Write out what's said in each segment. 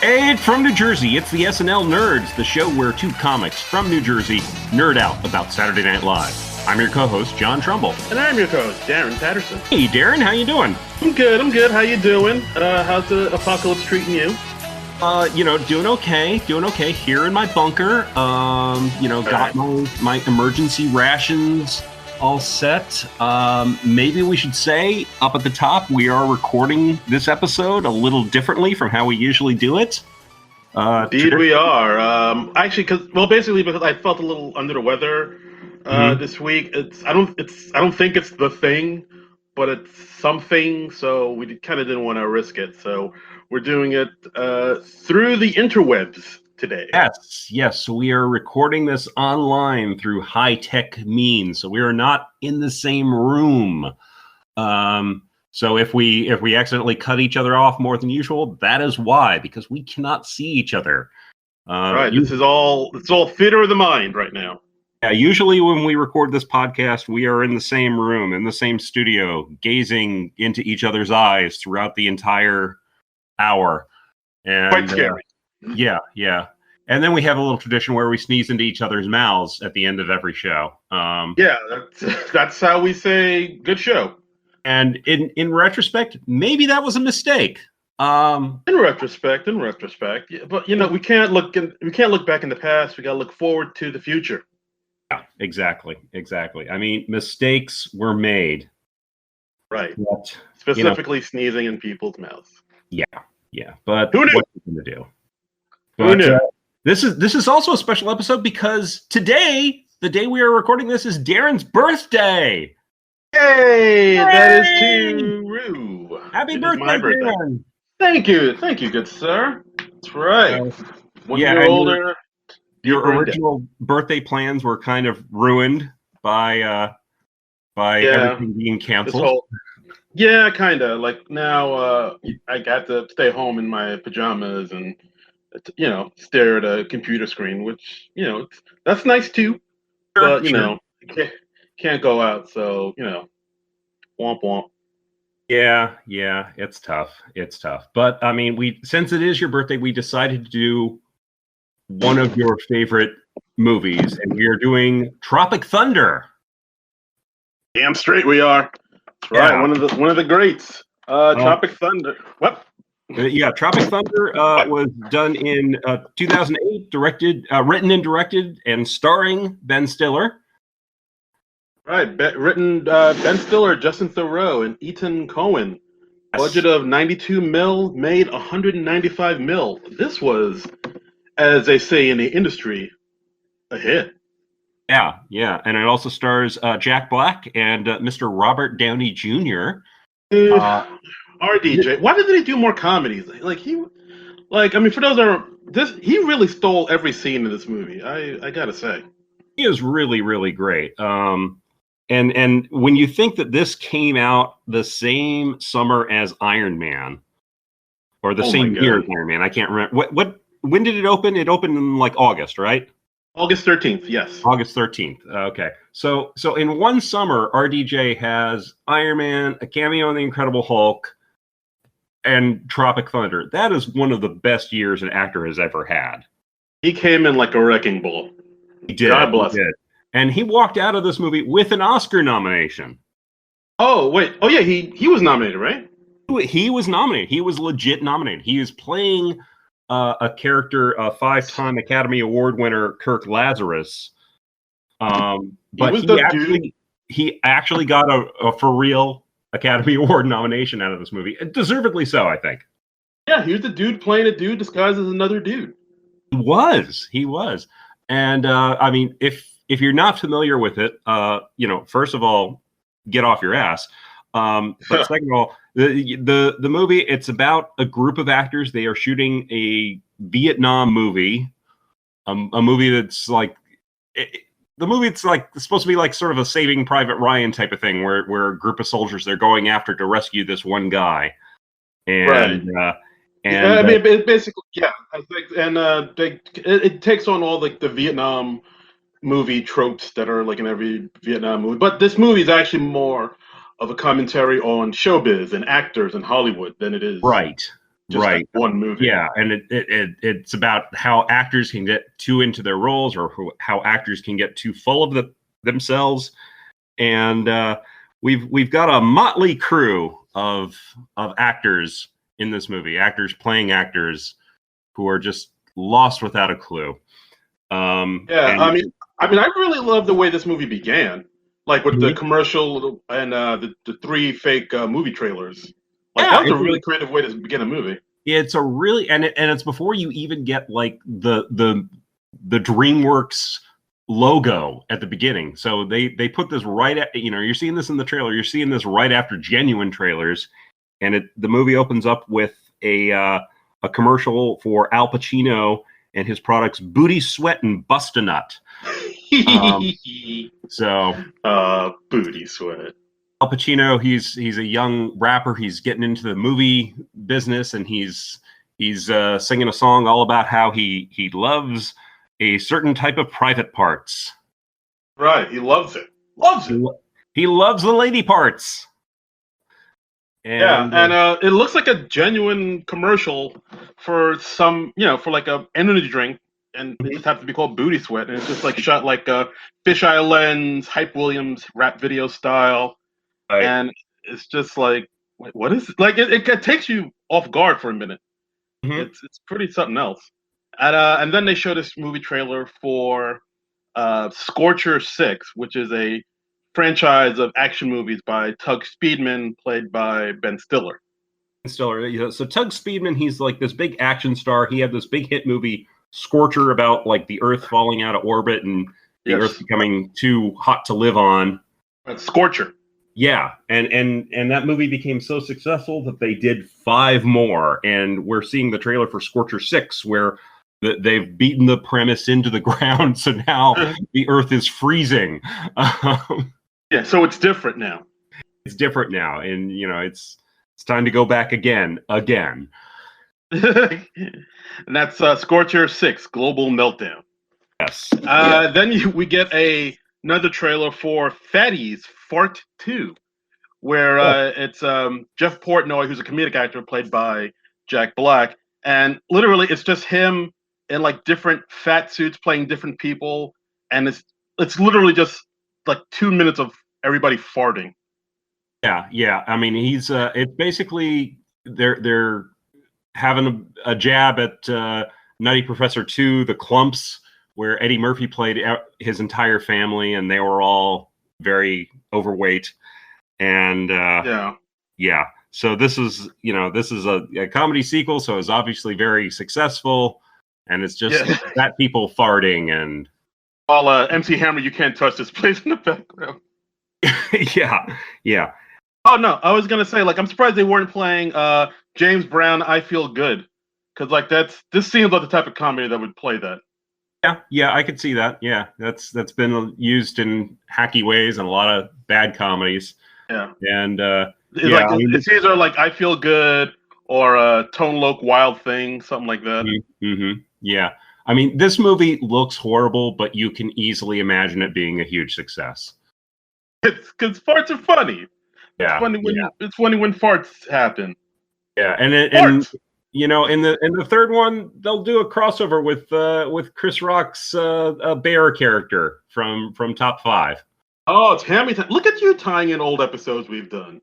And from New Jersey, it's the SNL Nerds, the show where two comics from New Jersey nerd out about Saturday Night Live. I'm your co-host, John Trumbull. And I'm your co-host, Darren Patterson. Hey, Darren, how you doing? I'm good. How you doing? How's the apocalypse treating you? Doing okay here in my bunker. Got my emergency rations all set. Maybe we should say up at the top, we are recording this episode a little differently from how we usually do it. Indeed, we are. Basically because I felt a little under the weather this week. I don't think it's the thing, but it's something. So we kind of didn't want to risk it. So we're doing it through the interwebs today. Yes. So we are recording this online through high-tech means. So we are not in the same room. So if we accidentally cut each other off more than usual, that is why, because we cannot see each other. Right. It's all theater of the mind right now. Yeah. Usually when we record this podcast, we are in the same room, in the same studio, gazing into each other's eyes throughout the entire hour. And quite scary. Yeah. And then we have a little tradition where we sneeze into each other's mouths at the end of every show. That's how we say good show. And in retrospect, maybe that was a mistake. In retrospect, yeah, but we can't look back in the past. We got to look forward to the future. Yeah, exactly. I mean, mistakes were made. Right. But, specifically sneezing in people's mouths. Yeah. But who knew? What are you going to do? Who knew? This is also a special episode because today, the day we are recording this, is Darren's birthday. Hey, that is true. Happy birthday, Darren. Thank you, good sir. That's right. 1 year older. Your original birthday plans were kind of ruined by everything being canceled. Yeah, kind of. Like now, I got to stay home in my pajamas and stare at a computer screen, which that's nice too. But can't go out, so womp womp. Yeah, it's tough. But I mean, since it is your birthday, we decided to do one of your favorite movies, and we are doing Tropic Thunder. Damn straight we are. That's right. One of the greats. Tropic Thunder. What? Yeah, Tropic Thunder was done in 2008, written and directed, and starring Ben Stiller. Right, Ben Stiller, Justin Theroux, and Ethan Coen. Yes. Budget of 92 mil, made 195 mil. This was, as they say in the industry, a hit. Yeah, and it also stars Jack Black and Mr. Robert Downey Jr. RDJ. Why didn't they do more comedies? For those that are he really stole every scene in this movie. I gotta say, he is really, really great. And when you think that this came out the same summer as Iron Man, or the same year as Iron Man, I can't remember. When did it open? It opened in August, right? August 13th, yes. August 13th. Okay. So in one summer, RDJ has Iron Man, a cameo on The Incredible Hulk, and Tropic Thunder. That is one of the best years an actor has ever had. He came in like a wrecking ball. He did. God bless him. And he walked out of this movie with an Oscar nomination. Oh, wait. Oh, yeah, he was nominated, right? He was nominated. He was legit nominated. He is playing a character, a 5-time Academy Award winner, Kirk Lazarus. But he actually got a for real Academy Award nomination out of this movie. Deservedly so, I think. Yeah, he was the dude playing a dude disguised as another dude. He was. And I mean, if you're not familiar with it, first of all, get off your ass. But second of all, the movie, it's about a group of actors. They are shooting a Vietnam movie, a movie that's supposed to be like sort of a Saving Private Ryan type of thing, where a group of soldiers they're going after to rescue this one guy, and right. Basically, yeah, I think, and it takes on all the Vietnam movie tropes that are in every Vietnam movie, but this movie is actually more of a commentary on showbiz and actors in Hollywood than it is. Right. just right. one movie. Yeah, and it's about how actors can get too into their roles, or how actors can get too full of themselves. And we've got a motley crew of actors in this movie, actors playing actors who are just lost without a clue. I mean, I really love the way this movie began, like with the commercial and the three fake movie trailers. Like that was a really creative way to begin a movie. It's a really and it's before you even get like the DreamWorks logo at the beginning. So they put this right at, you're seeing this in the trailer. You're seeing this right after genuine trailers, and the movie opens up with a commercial for Al Pacino and his products Booty Sweat and Bust a Nut. Booty Sweat. Al Pacino, he's a young rapper. He's getting into the movie business, and he's singing a song all about how he loves a certain type of private parts. Right, he loves it. Loves it. He loves the lady parts. And, it looks like a genuine commercial for some, for like a energy drink, and it just happens to be called Booty Sweat, and it's just like shot like a fisheye lens, Hype Williams rap video style, right. And it's just like, wait, what is it? Like it takes you off guard for a minute. Mm-hmm. It's pretty something else, and then they show this movie trailer for Scorcher 6, which is a franchise of action movies by Tug Speedman, played by Ben Stiller. So Tug Speedman, he's like this big action star. He had this big hit movie, Scorcher, about like the Earth falling out of orbit and the Earth becoming too hot to live on. Scorcher. Yeah, and that movie became so successful that they did 5 more, and we're seeing the trailer for Scorcher 6, where they've beaten the premise into the ground, so now the Earth is freezing. Yeah, so it's different now. It's different now, and it's time to go back again. And that's Scorcher 6, Global Meltdown. Yes. Then we get another trailer for Fatties Fart 2, where it's Jeff Portnoy, who's a comedic actor played by Jack Black, and literally it's just him in like different fat suits playing different people, and it's literally just like 2 minutes of everybody farting. Yeah. I mean, he's it's basically they're having a jab at Nutty Professor 2, The Clumps, where Eddie Murphy played his entire family, and they were all very overweight. And yeah. So this is a comedy sequel, so it's obviously very successful, and it's just fat people farting and. While MC Hammer, You Can't Touch This plays in the background. Yeah. Oh no, I was gonna say, like, I'm surprised they weren't playing James Brown, I Feel Good, because like this seems like the type of comedy that would play that. Yeah, I could see that. Yeah, that's been used in hacky ways in a lot of bad comedies. Yeah, and it's either like I Feel Good or Tone Loc Wild Thing, something like that. Mm-hmm. Yeah. I mean, this movie looks horrible, but you can easily imagine it being a huge success. It's because farts are funny. Yeah, it's funny when farts happen. Yeah, and in the third one, they'll do a crossover with Chris Rock's bear character from Top 5. Oh, it's Hammy time! Look at you tying in old episodes we've done.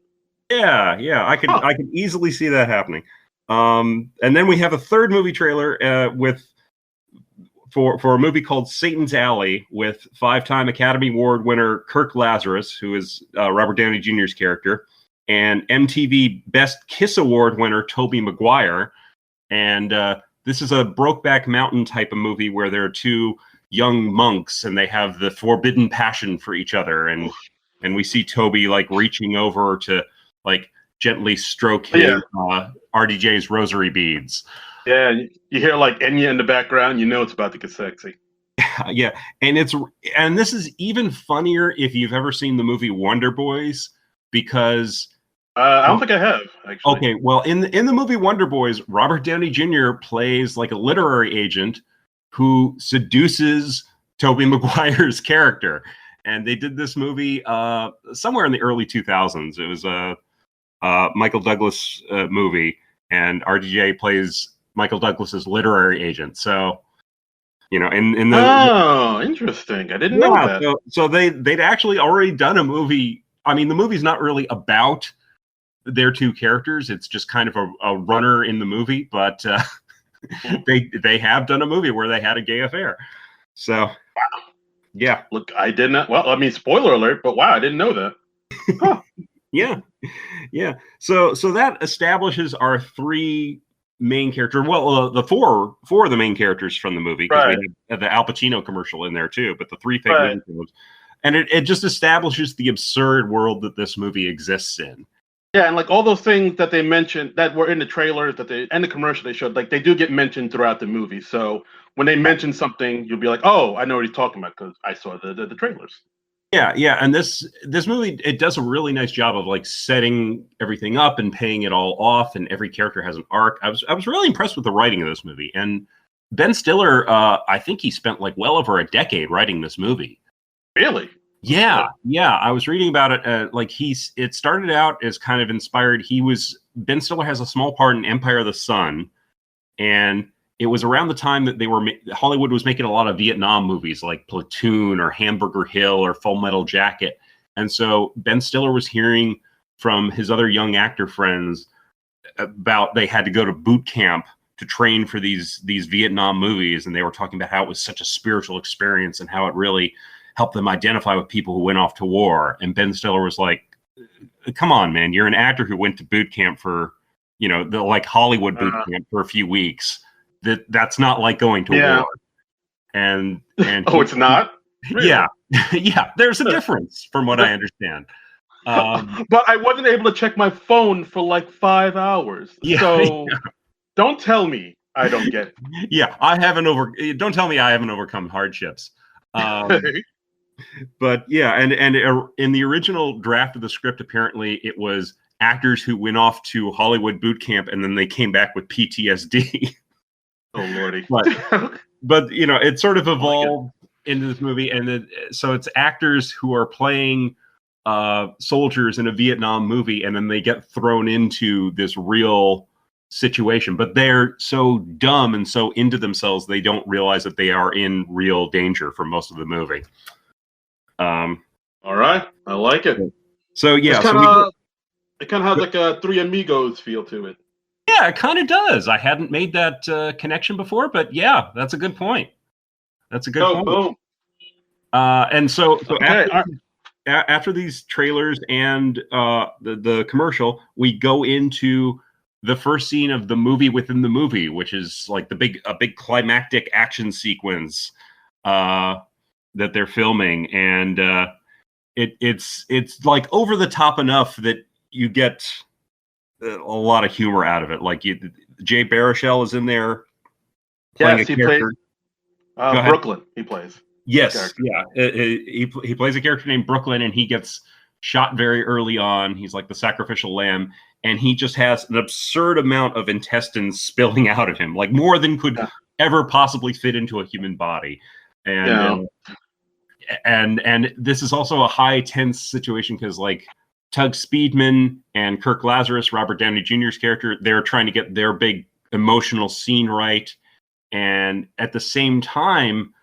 Yeah, I could easily see that happening. And then we have a third movie trailer for a movie called Satan's Alley with 5-time Academy Award winner Kirk Lazarus, who is Robert Downey Jr.'s character, and MTV Best Kiss Award winner Tobey Maguire. And this is a Brokeback Mountain type of movie where there are 2 young monks and they have the forbidden passion for each other. And we see Toby like reaching over to like gently stroke his RDJ's rosary beads. Yeah, you hear like Enya in the background, it's about to get sexy. Yeah, and this is even funnier if you've ever seen the movie Wonder Boys, because I don't think I have, actually. Okay, well, in the movie Wonder Boys, Robert Downey Jr. plays like a literary agent who seduces Tobey Maguire's character, and they did this movie somewhere in the early 2000s. It was a Michael Douglas movie. and RDJ plays Michael Douglas's literary agent. So, in the interesting. I didn't know that. So they'd actually already done a movie. I mean, the movie's not really about their two characters. It's just kind of a runner in the movie, but they have done a movie where they had a gay affair. So, wow. Yeah. Look, I did not. Well, I mean, spoiler alert, but wow, I didn't know that. Huh. Yeah. So that establishes our three main characters. Well, the four of the main characters from the movie, because we have the Al Pacino commercial in there too. But the three fake main characters, and it just establishes the absurd world that this movie exists in. Yeah, and like all those things that they mentioned that were in the trailers and the commercial they showed, like they do get mentioned throughout the movie. So when they mention something, you'll be like, "Oh, I know what he's talking about because I saw the trailers." Yeah, and this movie, it does a really nice job of like setting everything up and paying it all off, and every character has an arc. I was really impressed with the writing of this movie, and Ben Stiller, I think he spent like well over a decade writing this movie. Really? Yeah. I was reading about it. It started out as kind of inspired. Ben Stiller has a small part in Empire of the Sun, and it was around the time that Hollywood was making a lot of Vietnam movies like Platoon or Hamburger Hill or Full Metal Jacket. And so Ben Stiller was hearing from his other young actor friends about they had to go to boot camp to train for these Vietnam movies. And they were talking about how it was such a spiritual experience and how it really helped them identify with people who went off to war. And Ben Stiller was like, come on, man, you're an actor who went to boot camp for, the like Hollywood boot camp for a few weeks. That's not like going to war. And it's not? Really? Yeah, there's a difference from what I understand. But I wasn't able to check my phone for like 5 hours. Don't tell me I don't get it. Yeah, don't tell me I haven't overcome hardships. But yeah, and in the original draft of the script, apparently it was actors who went off to Hollywood boot camp and then they came back with PTSD. Oh lordy! But it sort of evolved into this movie, and so it's actors who are playing soldiers in a Vietnam movie, and then they get thrown into this real situation. But they're so dumb and so into themselves, they don't realize that they are in real danger for most of the movie. All right, I like it. So yeah, it kind of has like a Three Amigos feel to it. Yeah, it kind of does. I hadn't made that connection before, but yeah, that's a good point. Boom. And so after these trailers and the commercial, we go into the first scene of the movie within the movie, which is like a big climactic action sequence that they're filming, and it's like over the top enough that you get a lot of humor out of it. Like Jay Baruchel is in there playing a character. Brooklyn. He plays. Yes, yeah. He plays a character named Brooklyn, and he gets shot very early on. He's like the sacrificial lamb, and he just has an absurd amount of intestines spilling out of him, like more than could ever possibly fit into a human body. And and this is also a high tense situation because like Tug Speedman and Kirk Lazarus, Robert Downey Jr.'s character, they're trying to get their big emotional scene right. And at the same time,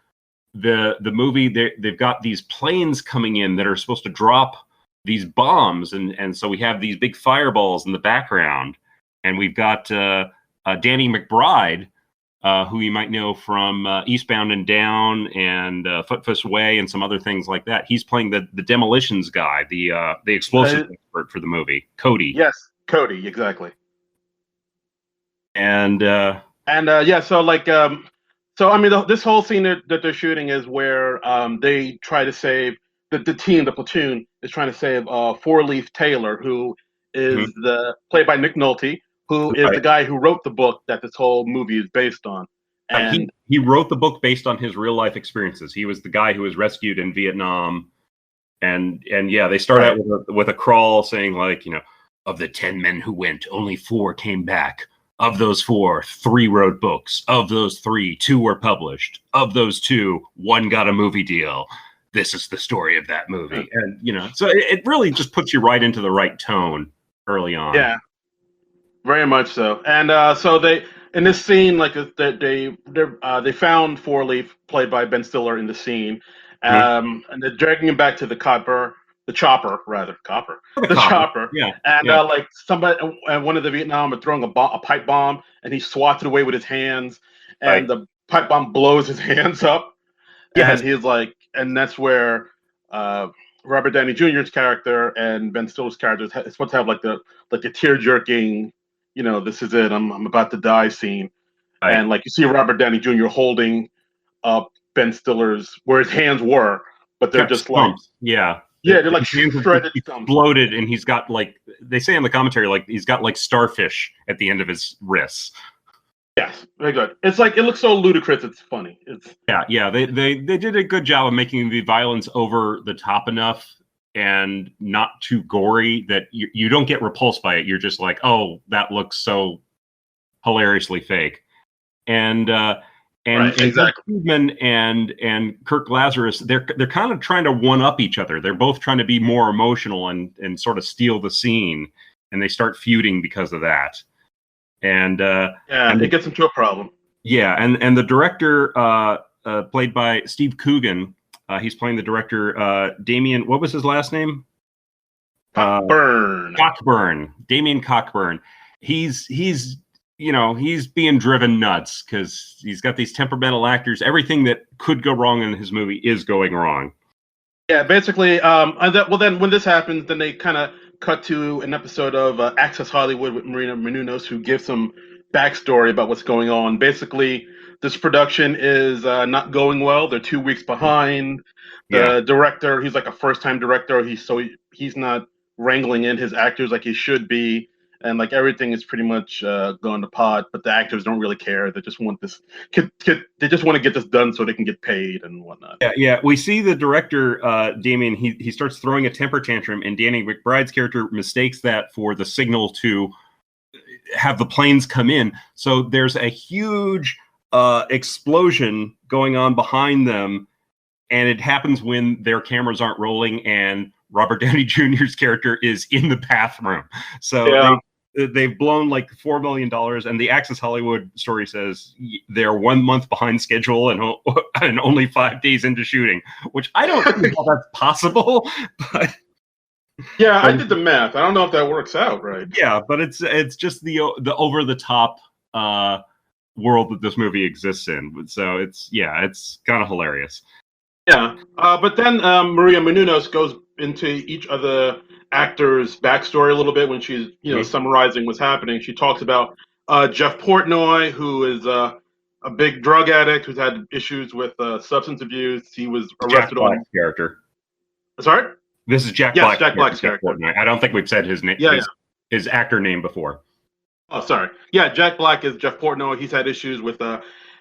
the movie, they've got these planes coming in that are supposed to drop these bombs. And so we have these big fireballs in the background. And we've got Danny McBride, who you might know from Eastbound and Down and Foot Way and some other things like that. He's playing the demolitions guy, the explosive expert for the movie, Cody. Yes, Cody, exactly. And so I mean, this whole scene that they're shooting is where they try to save the platoon is trying to save Four Leaf Taylor, who is played by Nick Nolte, who is the guy who wrote the book that this whole movie is based on. And he wrote the book based on his real life experiences. He was the guy who was rescued in Vietnam, and yeah, they start out with a crawl saying like, of the 10 men who went, only 4 came back. Of those 4, 3 wrote books. Of those 3, 2 were published. Of those 2, 1 got a movie deal. This is the story of that movie. And, so it really just puts you right into the right tone early on. Yeah. Very much so. And so they in this scene, like they found Four Leaf, played by Ben Stiller, in the scene, Mhm. and they're dragging him back to the chopper rather, The the copper. chopper, Yeah. and Yeah. like somebody, and one of the Vietnam are throwing a pipe bomb, and he swats it away with his hands, Right. and the pipe bomb blows his hands up, Yes. and he's like, and that's where uh, Robert Downey Jr.'s character and Ben Stiller's character is supposed to have like the tear jerking, this is it, I'm about to die scene, Right. and like you see Robert Downey Jr. holding up Ben Stiller's where his hands were, but they're Kept just like, stumps. Yeah. they're like His hands have just shredded stumps. exploded, and he's got like they say in the commentary, like he's got like starfish at the end of his wrists. Yes, very good. It's like it looks so ludicrous. It's funny. It's Yeah. They did a good job of making the violence over the top enough and not too gory that you don't get repulsed by it. You're just like, oh, that looks so hilariously fake. And right, and Doug exactly. Friedman and Kirk Lazarus, they're kind of trying to one up each other. They're both trying to be more emotional and sort of steal the scene, and they start feuding because of that. And Yeah, it gets into a problem. yeah, and the director, played by Steve Coogan, he's playing the director, Damien. What was his last name? Burn. Cockburn. Damien Cockburn. He's he's being driven nuts because he's got these temperamental actors. Everything that could go wrong in his movie is going wrong. Yeah, basically. Then when this happens, then they kind of cut to an episode of Access Hollywood with Marina Menounos, who gives some backstory about what's going on. Basically, this production is not going well. They're 2 weeks behind. Yeah. The director, he's like a first-time director. He's not wrangling in his actors like he should be, and like everything is pretty much gone to pot. But the actors don't really care. They just want this. They just want to get this done so they can get paid and whatnot. Yeah. We see the director, Damien. He starts throwing a temper tantrum, and Danny McBride's character mistakes that for the signal to have the planes come in. So there's a huge explosion going on behind them, and it happens when their cameras aren't rolling, and Robert Downey Jr.'s character is in the bathroom. So Yeah. they've blown like $4 million, and the Access Hollywood story says they're 1 month behind schedule and only 5 days into shooting, which I don't know how that's possible. But Yeah, I did the math. I don't know if that works out right. yeah, but it's just the over the top world that this movie exists in. So it's kind of hilarious. Yeah, but then Maria Menounos goes into each of the actors' backstory a little bit when she's summarizing what's happening. She talks about Jeff Portnoy, who is a big drug addict who's had issues with substance abuse. He was arrested on character. Sorry, this is Jack yes, Black. Jack Black's character. Portnoy. I don't think we've said his name. His actor name before. Oh, sorry. Yeah, Jack Black is Jeff Portnoy. He's had issues with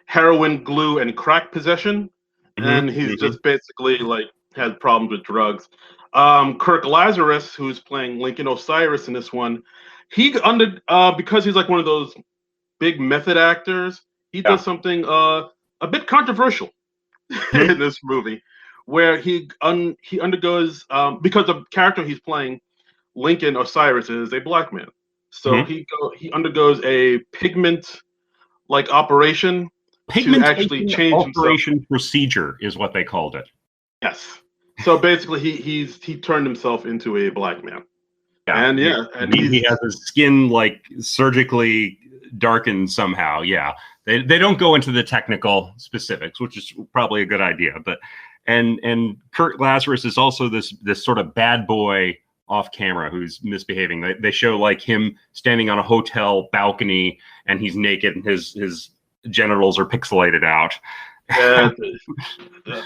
heroin, glue, and crack possession. And he's just basically like had problems with drugs. Kirk Lazarus, who's playing Lincoln Osiris in this one, because he's like one of those big method actors, he does something a bit controversial in this movie, where he undergoes because the character he's playing, Lincoln Osiris, is a black man, so he undergoes a pigment like operation. To actually change alteration procedure is what they called it. Yes. So basically, he turned himself into a black man. Yeah. And he has his skin like surgically darkened somehow. Yeah. They don't go into the technical specifics, which is probably a good idea. But and Kirk Lazarus is also this sort of bad boy off camera who's misbehaving. They show like him standing on a hotel balcony and he's naked and his genitals are pixelated out.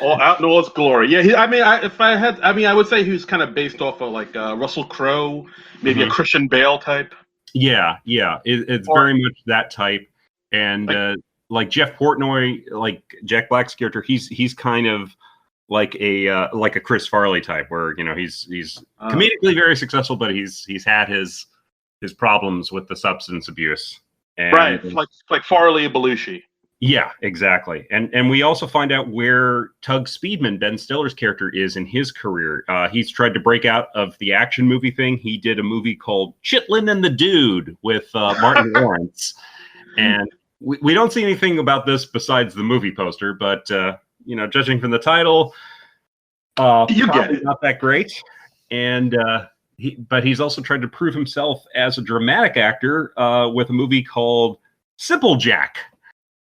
All out in all its glory. Yeah, I would say he was kind of based off of like Russell Crowe, maybe a Christian Bale type. Yeah, it's very much that type. And like Jeff Portnoy, like Jack Black's character, he's kind of like a Chris Farley type, where he's comedically very successful, but he's had his problems with the substance abuse. And, right, like Farley Belushi. Yeah, exactly. And we also find out where Tug Speedman, Ben Stiller's character, is in his career. He's tried to break out of the action movie thing. He did a movie called Chitlin and the Dude with Martin Lawrence. And we don't see anything about this besides the movie poster, but judging from the title, You get probably it. not that great. And but he's also tried to prove himself as a dramatic actor with a movie called Simple Jack.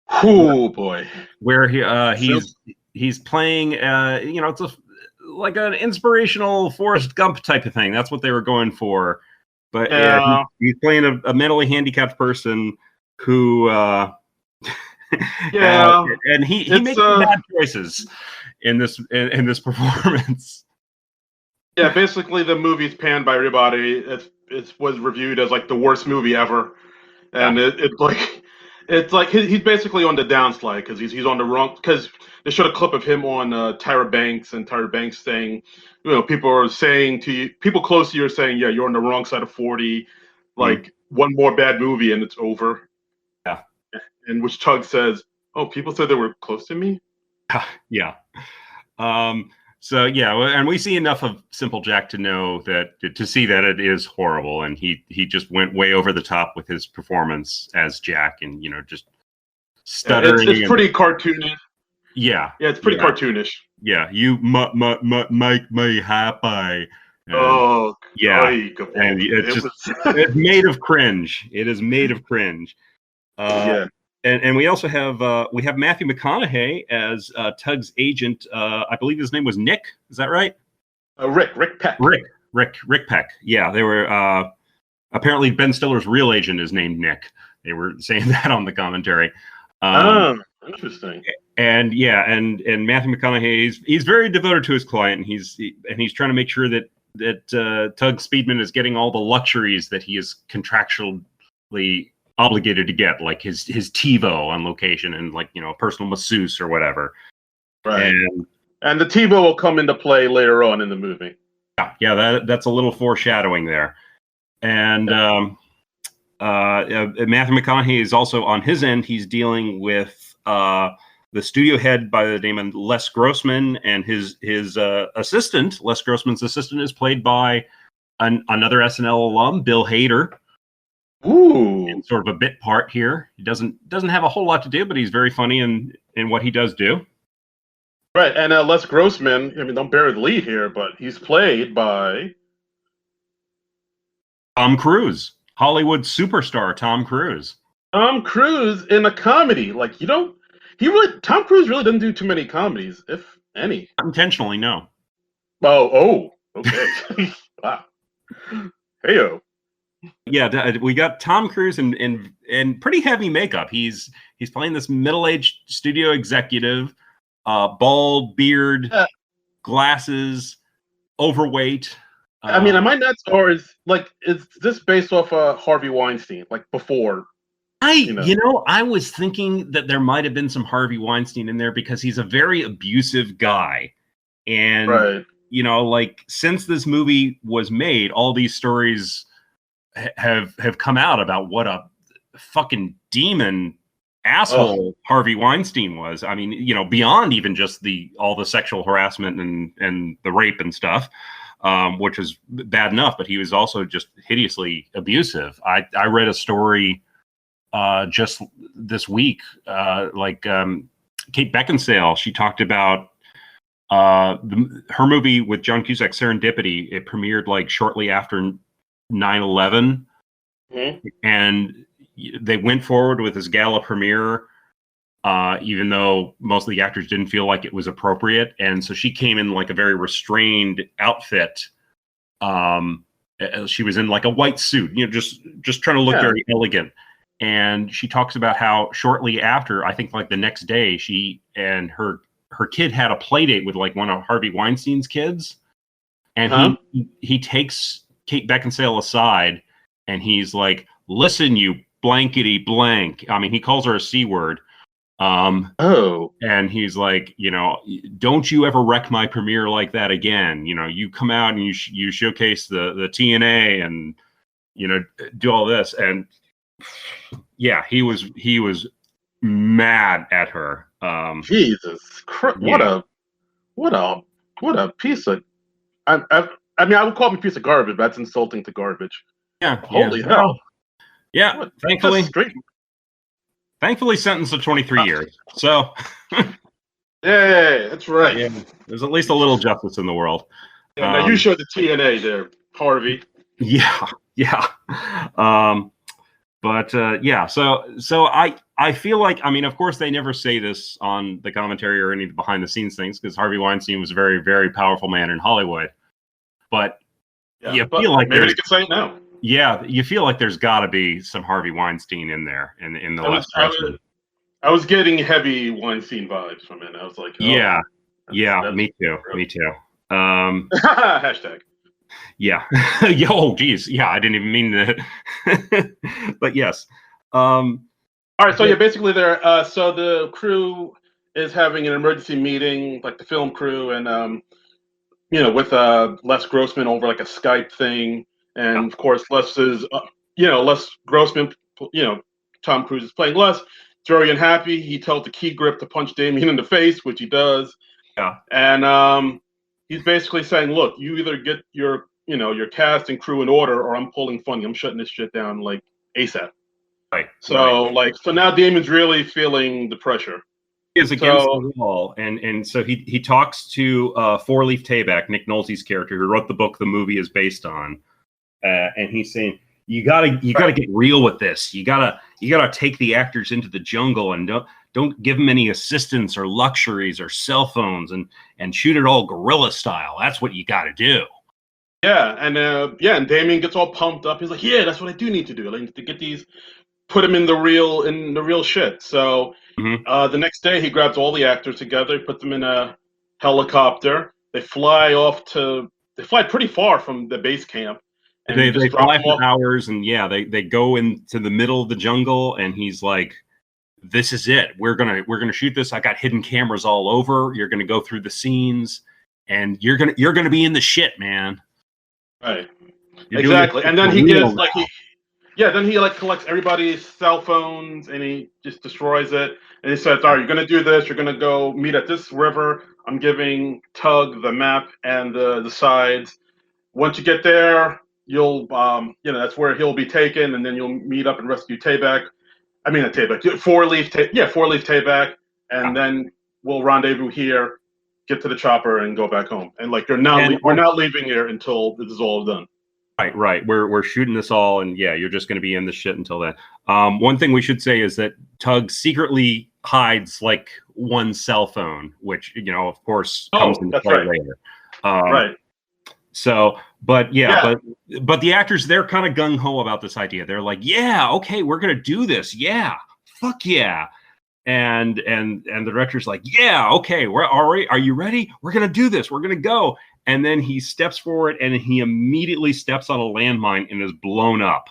Oh boy, Where he's playing it's like an inspirational Forrest Gump type of thing. That's what they were going for. But he's playing a mentally handicapped person who and he makes bad choices in this performance. Yeah, basically the movie's panned by everybody. It was reviewed as like the worst movie ever, and it's like he's basically on the downslide because he's on the wrong. Because they showed a clip of him on Tyra Banks, and Tyra Banks saying, people are saying to you, people close to you are saying, yeah, you're on the wrong side of 40. Like one more bad movie and it's over. Yeah, and which Tug says, oh, people said they were close to me. Yeah. So yeah, and we see enough of Simple Jack to know to see that it is horrible, and he just went way over the top with his performance as Jack, and just stuttering. It's pretty cartoonish. Yeah, it's pretty cartoonish. Yeah, you make me happy. And, yeah, and it's made of cringe. It is made of cringe. Yeah. And we also have Matthew McConaughey as Tug's agent. I believe his name was Nick. Is that right? Rick Peck. Rick Peck. Yeah, they were apparently Ben Stiller's real agent is named Nick. They were saying that on the commentary. Interesting. And Matthew McConaughey he's very devoted to his client, and he's trying to make sure that Tug Speedman is getting all the luxuries that he is contractually obligated to get, like his TiVo on location and a personal masseuse or whatever. Right. And the TiVo will come into play later on in the movie. Yeah, that's a little foreshadowing there. And Matthew McConaughey is also on his end. He's dealing with the studio head by the name of Les Grossman, and his assistant, Les Grossman's assistant, is played by another SNL alum, Bill Hader. Ooh, in sort of a bit part here. He doesn't have a whole lot to do, but he's very funny in what he does do. Right, and Les Grossman, I mean, don't bury the lead here, but he's played by Tom Cruise, Hollywood superstar Tom Cruise. Tom Cruise in a comedy, Tom Cruise really doesn't do too many comedies, if any. Not intentionally, no. Oh, okay. Wow. Heyo. Yeah, we got Tom Cruise in pretty heavy makeup. He's playing this middle-aged studio executive, bald, beard, glasses, overweight. I mean, am I nuts, or is this based off Harvey Weinstein, like before? I was thinking that there might have been some Harvey Weinstein in there because he's a very abusive guy, and right. Since this movie was made, all these stories have come out about what a fucking demon asshole Harvey Weinstein was. I mean, beyond even just all the sexual harassment and the rape and stuff, which was bad enough, but he was also just hideously abusive. I read a story just this week, Kate Beckinsale. She talked about her movie with John Cusack, Serendipity. It premiered shortly after 9/11, and they went forward with this gala premiere, even though most of the actors didn't feel like it was appropriate. And so she came in a very restrained outfit. She was in a white suit, just trying to look very elegant. And she talks about how shortly after, I think the next day, she and her kid had a play date with one of Harvey Weinstein's kids, and he takes Kate Beckinsale aside, and he's like, "Listen, you blankety blank." I mean, he calls her a C word. And he's like, don't you ever wreck my premiere like that again. You come out and you showcase the TNA and do all this. And yeah, he was mad at her. Jesus Christ! Yeah. What a piece of. I mean, I would call him a piece of garbage. But that's insulting to garbage. Yeah. Holy hell! Yeah. What, Thankfully, straight. Thankfully, sentenced to 23 years. So, Yeah, that's right. yeah, there's at least a little justice in the world. Yeah, now you showed the TNA there, Harvey. Yeah, yeah. Yeah, so I feel like, I mean, of course, they never say this on the commentary or any behind the scenes things because Harvey Weinstein was a very, very powerful man in Hollywood. But you feel like maybe they could say it now. Yeah, you feel like there's got to be some Harvey Weinstein in there in the last. I was getting heavy Weinstein vibes from it. I was like, yeah, me too, me too. Hashtag. Yeah. Oh, geez. Yeah, I didn't even mean to. But yes. All right. So yeah, basically there. So the crew is having an emergency meeting, like the film crew, and with Les Grossman over like a Skype thing, and of course Les is, Les Grossman, Tom Cruise is playing Les. It's very unhappy. He tells the key grip to punch Damien in the face, which he does. Yeah. And he's basically saying, look, you either get your cast and crew in order, or I'm pulling funny. I'm shutting this shit down like ASAP. Right. So so now Damon's really feeling the pressure. He is against the wall, and so he talks to Four Leaf Tayback, Nick Nolte's character, who wrote the book the movie is based on, and he's saying you gotta get real with this. You gotta take the actors into the jungle and don't give them any assistance or luxuries or cell phones and shoot it all guerrilla style. That's what you got to do. Yeah, and Damien gets all pumped up. He's like, yeah, that's what I do need to do. I need to get these, put them in the real shit. So the next day he grabs all the actors together, put them in a helicopter. They fly pretty far from the base camp. And they fly for hours, and they go into the middle of the jungle, and he's like, this is it. We're gonna shoot this. I got hidden cameras all over. You're gonna go through the scenes, and you're gonna be in the shit, man. Right. Exactly. And then he gets then he collects everybody's cell phones and he just destroys it. And he says, all right, you're gonna do this. You're gonna go meet at this river. I'm giving Tug the map and the sides. Once you get there, you'll that's where he'll be taken, and then you'll meet up and rescue Tayback. I mean, not Tayback. Four Leaf Tayback, and then we'll rendezvous here, get to the chopper, and go back home. And we're not leaving here until this is all done. Right. We're shooting this all, and you're just going to be in the shit until then. One thing we should say is that Tug secretly hides one cell phone, which of course comes into play later. Right. So, but the actors, they're kind of gung ho about this idea. They're like, yeah, okay, we're gonna do this. Yeah, fuck yeah. And the director's like, yeah, okay, we're all right. Are you ready? We're gonna do this. We're gonna go. And then he steps forward and he immediately steps on a landmine and is blown up.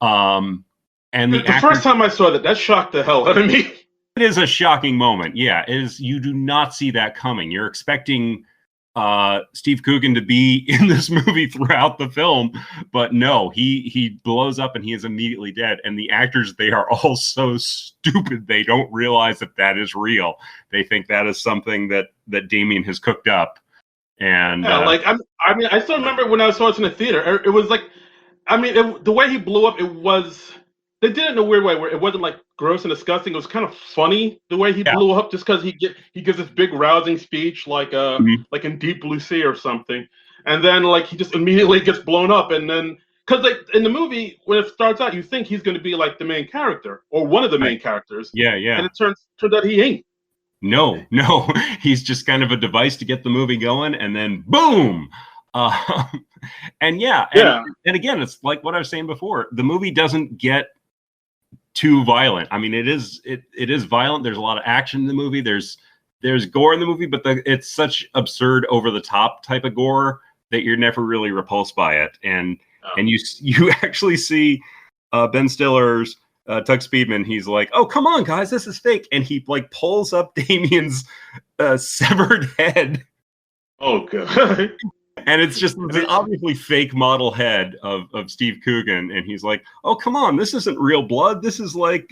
And the first time I saw that shocked the hell out of me. It is a shocking moment. Yeah, you do not see that coming. You're expecting Steve Coogan to be in this movie throughout the film, but no, he blows up and he is immediately dead. And the actors, they are all so stupid, they don't realize that is real. They think that is something that Damien has cooked up. And I still remember when I saw it in the theater. It was the way he blew up, they did it in a weird way where it wasn't gross and disgusting. It was kind of funny the way he blew up, just because he gives this big rousing speech like in Deep Blue Sea or something, and then he just immediately gets blown up, and then because in the movie when it starts out you think he's going to be the main character or one of the main characters, and it turns out he ain't. No, he's just kind of a device to get the movie going, and then boom. And again, it's like what I was saying before. The movie doesn't get too violent. I mean, it is violent. There's a lot of action in the movie. There's gore in the movie, but it's such absurd, over the top type of gore that you're never really repulsed by it. And you actually see Ben Stiller's Tug Speedman. He's like, "Oh, come on, guys, this is fake," and he pulls up Damien's severed head. Oh, God. And it's just this obviously fake model head of Steve Coogan, and he's like, "Oh, come on, this isn't real blood. This is like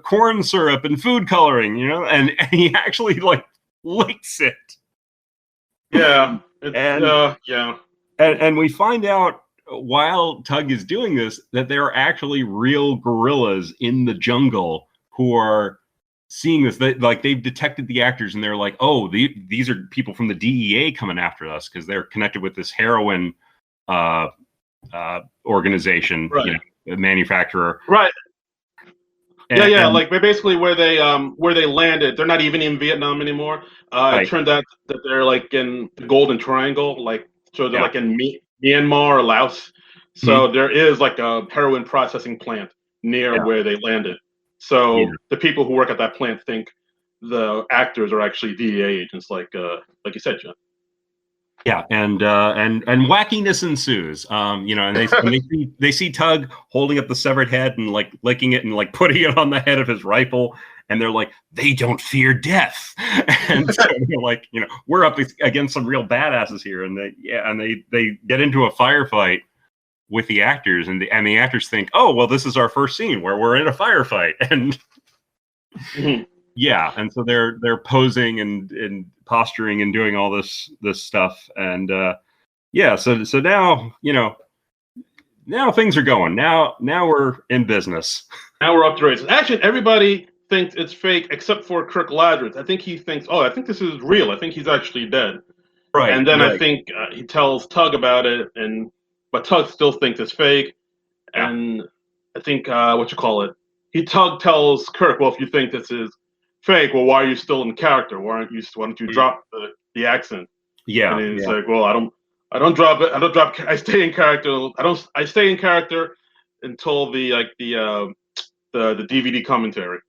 corn syrup and food coloring, and he actually like licks it." Yeah, and we find out while Tug is doing this that there are actually real gorillas in the jungle who are seeing this. They've detected the actors, and they're like, "Oh, these are people from the DEA coming after us because they're connected with this heroin organization, right. Manufacturer." Right. Like basically where they landed, they're not even in Vietnam anymore. It turned out that they're like in the Golden Triangle, so they're like in Myanmar or Laos. So there is like a heroin processing plant near where they landed. So the people who work at that plant think the actors are actually DEA agents, like you said, John. Yeah, and wackiness ensues. And they see Tug holding up the severed head and like licking it and like putting it on the head of his rifle, and they're like, they don't fear death. And so they're like, we're up against some real badasses here, and they get into a firefight with the actors, and the actors think, oh well, this is our first scene where we're in a firefight, and yeah, and so they're posing and posturing and doing all this stuff, and so now things are going. Now we're in business. Now we're up to races. Actually, everybody thinks it's fake except for Kirk Lazarus. I think he thinks, oh, I think this is real. I think he's actually dead. Right. And then I think he tells Tug about it, but Tug still thinks it's fake. Yeah. And I think Tug tells Kirk, well, if you think this is fake, well, why are you still in character? Why don't you drop the accent? Yeah. And he's like, well, I don't drop it. I stay in character. I stay in character until the DVD commentary.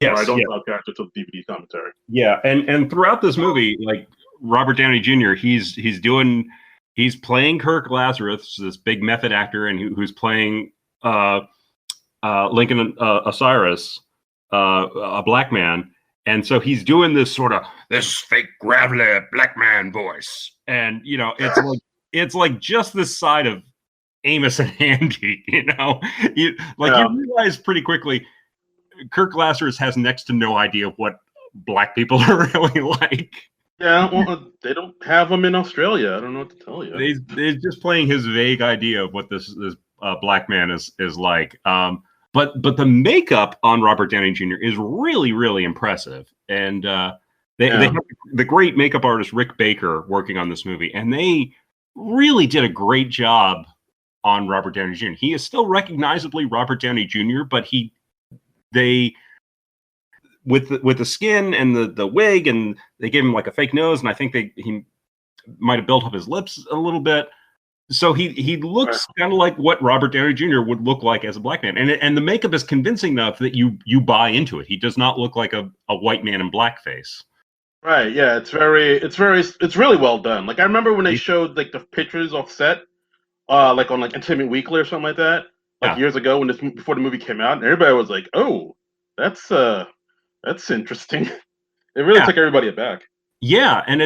Yes. Or I don't drop character until the DVD commentary. Yeah. And throughout this movie, like Robert Downey Jr., he's playing Kirk Lazarus, this big method actor, and who's playing Lincoln Osiris, a black man. And so he's doing this fake gravelly black man voice. And, it's like just this side of Amos and Andy, you realize pretty quickly, Kirk Lazarus has next to no idea what black people are really like. Yeah, well, they don't have them in Australia. I don't know what to tell you. They're just playing his vague idea of what this black man is like. But the makeup on Robert Downey Jr. is really, really impressive. And they have the great makeup artist Rick Baker working on this movie, and they really did a great job on Robert Downey Jr. He is still recognizably Robert Downey Jr., but with the skin and the wig, and they gave him like a fake nose, and I think he might have built up his lips a little bit. So he looks kind of like what Robert Downey Jr. would look like as a black man, and the makeup is convincing enough that you buy into it. He does not look like a white man in blackface. Right? Yeah, it's really well done. Like I remember when they showed like the pictures off set, like on like Entertainment Weekly or something like that, years ago before the movie came out, and everybody was like, "Oh, that's interesting." It really took everybody aback. Yeah, and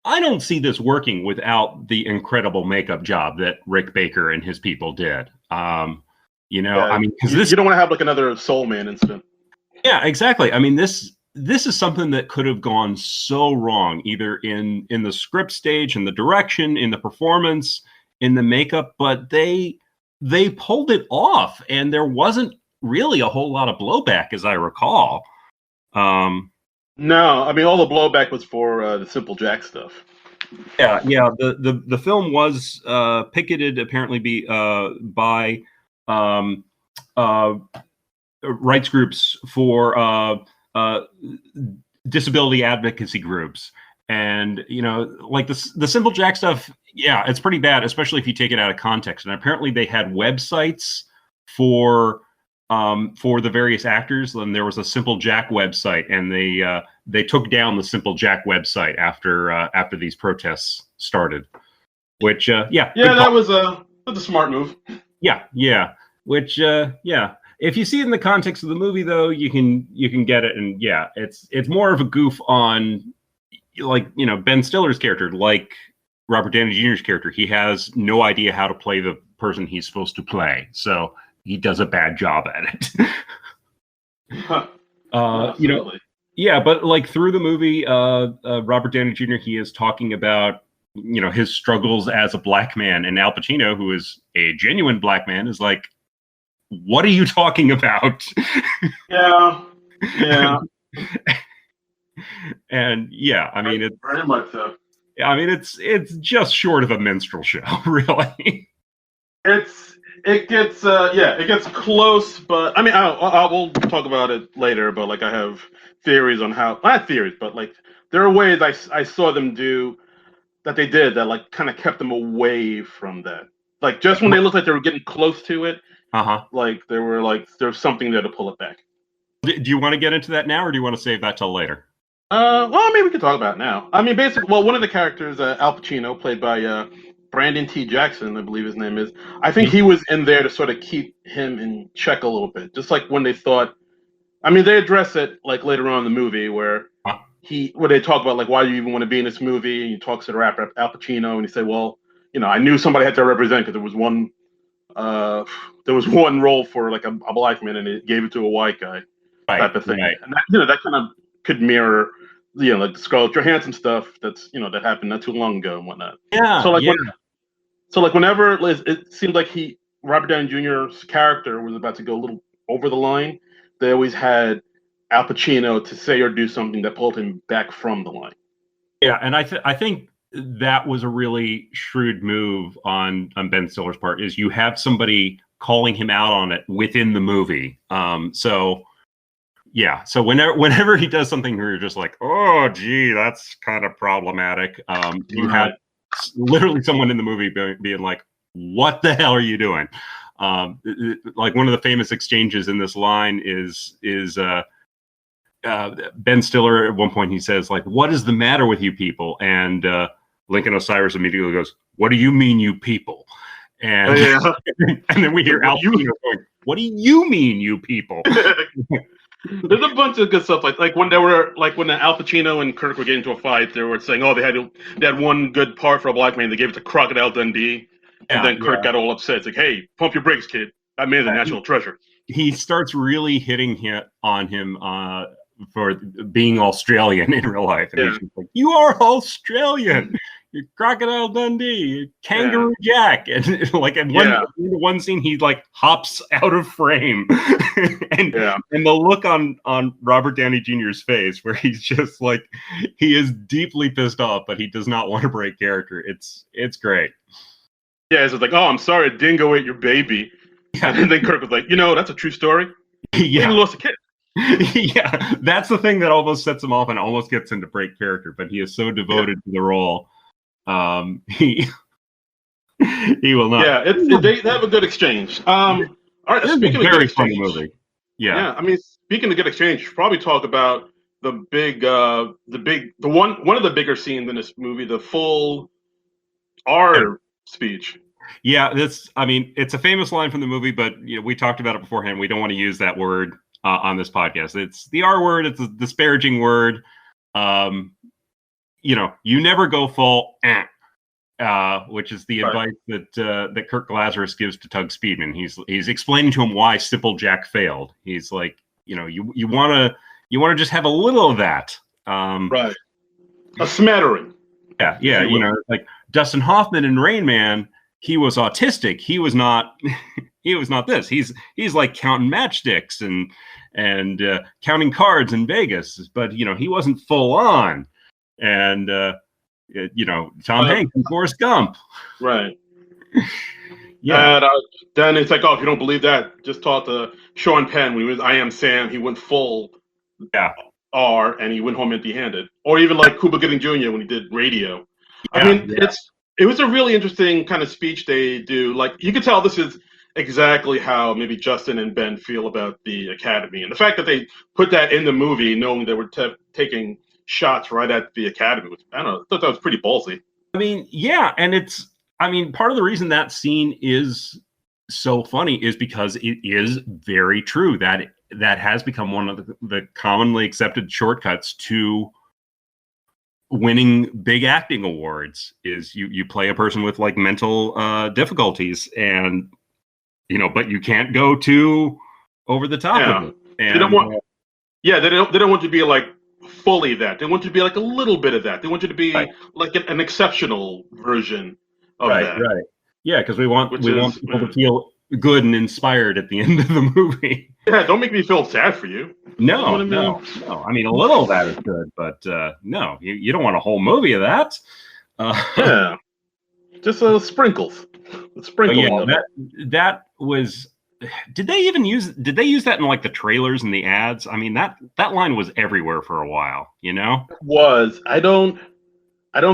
I don't see this working without the incredible makeup job that Rick Baker and his people did. Because you don't want to have like another Soul Man incident. Yeah, exactly. I mean, this is something that could have gone so wrong, either in the script stage, in the direction, in the performance, in the makeup, but they pulled it off, and there wasn't really a whole lot of blowback, as I recall. No, I mean all the blowback was for the Simple Jack stuff. Yeah. The film was picketed apparently by rights groups for disability advocacy groups, and like the Simple Jack stuff. Yeah, it's pretty bad, especially if you take it out of context. And apparently they had websites for the various actors, and there was a Simple Jack website, and they took down the Simple Jack website after these protests started. Which that was a smart move. Yeah. Which if you see it in the context of the movie, though, you can get it, and it's more of a goof on like, you know, Ben Stiller's character, like Robert Downey Jr.'s character, he has no idea how to play the person he's supposed to play, so he does a bad job at it. You know, yeah, but like through the movie, Robert Downey Jr., he is talking about, you know, his struggles as a black man, and Al Pacino, who is a genuine black man, is like, what are you talking about? Yeah. And yeah, I mean, it's very much so. I mean, it's just short of a minstrel show, really. It gets close, but I mean, we'll talk about it later. But like, I have theories on how, not theories, but like, there are ways I saw them do that they did that like kind of kept them away from that. Like, just when they looked like they were getting close to it, like there's something there to pull it back. Do you want to get into that now, or do you want to save that till later? Well, maybe we can talk about it now. I mean, basically, well, one of the characters, Al Pacino, played by Brandon T. Jackson, I believe his name is. I think he was in there to sort of keep him in check a little bit. Just like when they thought, I mean, they address it like later on in the movie where where they talk about like, why do you even want to be in this movie? And he talks to the rapper Al Pacino, and he said, well, you know, I knew somebody had to represent because there was one role for like a black man, and it gave it to a white guy, type of thing. Right. And that, you know, that kind of could mirror, you know, like the Scarlett Johansson stuff that's, you know, that happened not too long ago and whatnot. Yeah. So like whenever it seemed like Robert Downey Jr.'s character was about to go a little over the line, they always had Al Pacino to say or do something that pulled him back from the line. Yeah, and I think that was a really shrewd move on Ben Stiller's part, is you have somebody calling him out on it within the movie. So whenever he does something where you're just like, oh, gee, that's kind of problematic, you have literally someone in the movie being like, what the hell are you doing? Like one of the famous exchanges in this line is Ben Stiller at one point, he says, like, what is the matter with you people? And Lincoln Osiris immediately goes, what do you mean, you people? And, and then we hear Al Pacino going, what do you mean, you people? There's a bunch of good stuff like when when Al Pacino and Kirk were getting into a fight, they were saying, oh, they had one good part for a black man. They gave it to Crocodile Dundee, and then Kirk got all upset. It's like, hey, pump your brakes, kid. That man's a national treasure. He starts really hitting on him for being Australian in real life, and he's just like, you are Australian. You're Crocodile Dundee, Kangaroo Jack, and like in one scene he like hops out of frame, and the look on Robert Downey Jr.'s face where he's just like, he is deeply pissed off, but he does not want to break character. It's great. Yeah, it's like, oh, I'm sorry, a dingo ate your baby, and then Kirk was like, you know, that's a true story. He lost a kid. Yeah, that's the thing that almost sets him off and almost gets him to break character, but he is so devoted to the role. He will not. Yeah, they have a good exchange. All right, speaking of very funny movie. Yeah. I mean, speaking of good exchange, you should probably talk about one of the bigger scenes in this movie, the full R speech. Yeah, it's a famous line from the movie, but you know, we talked about it beforehand. We don't want to use that word on this podcast. It's the R word. It's a disparaging word. You know, you never go full, which is the advice that Kirk Lazarus gives to Tug Speedman. He's explaining to him why Stipplejack failed. He's like, you know, you want to just have a little of that, right? A smattering. Yeah. You know, like Dustin Hoffman in Rain Man, he was autistic. He was not. He was not this. He's like counting matchsticks and counting cards in Vegas, but you know, he wasn't full on. And you know, Tom Hanks and Forrest Gump. Right. Yeah. And then it's like, oh, if you don't believe that, just talk to Sean Penn when he was I Am Sam. He went full R and he went home empty-handed. Or even like Cuba Gooding Jr. when he did Radio. I mean, it was a really interesting kind of speech they do. Like, you could tell this is exactly how maybe Justin and Ben feel about the Academy. And the fact that they put that in the movie, knowing they were taking shots right at the Academy, which I thought that was pretty ballsy. I mean, yeah, and part of the reason that scene is so funny is because it is very true that has become one of the commonly accepted shortcuts to winning big acting awards is you play a person with like mental difficulties, and but you can't go too over the top with it. And they don't want they don't want you to be like fully that. They want you to be like a little bit of that. They want you to be like an exceptional version of that. Right. Yeah, because we want people to feel good and inspired at the end of the movie. Yeah, don't make me feel sad for you. No. I mean, a little of that is good, but no, you don't want a whole movie of that. Yeah, just sprinkles. Yeah, that was. Did they use that in like the trailers and the ads? I mean, that line was everywhere for a while. It was. I don't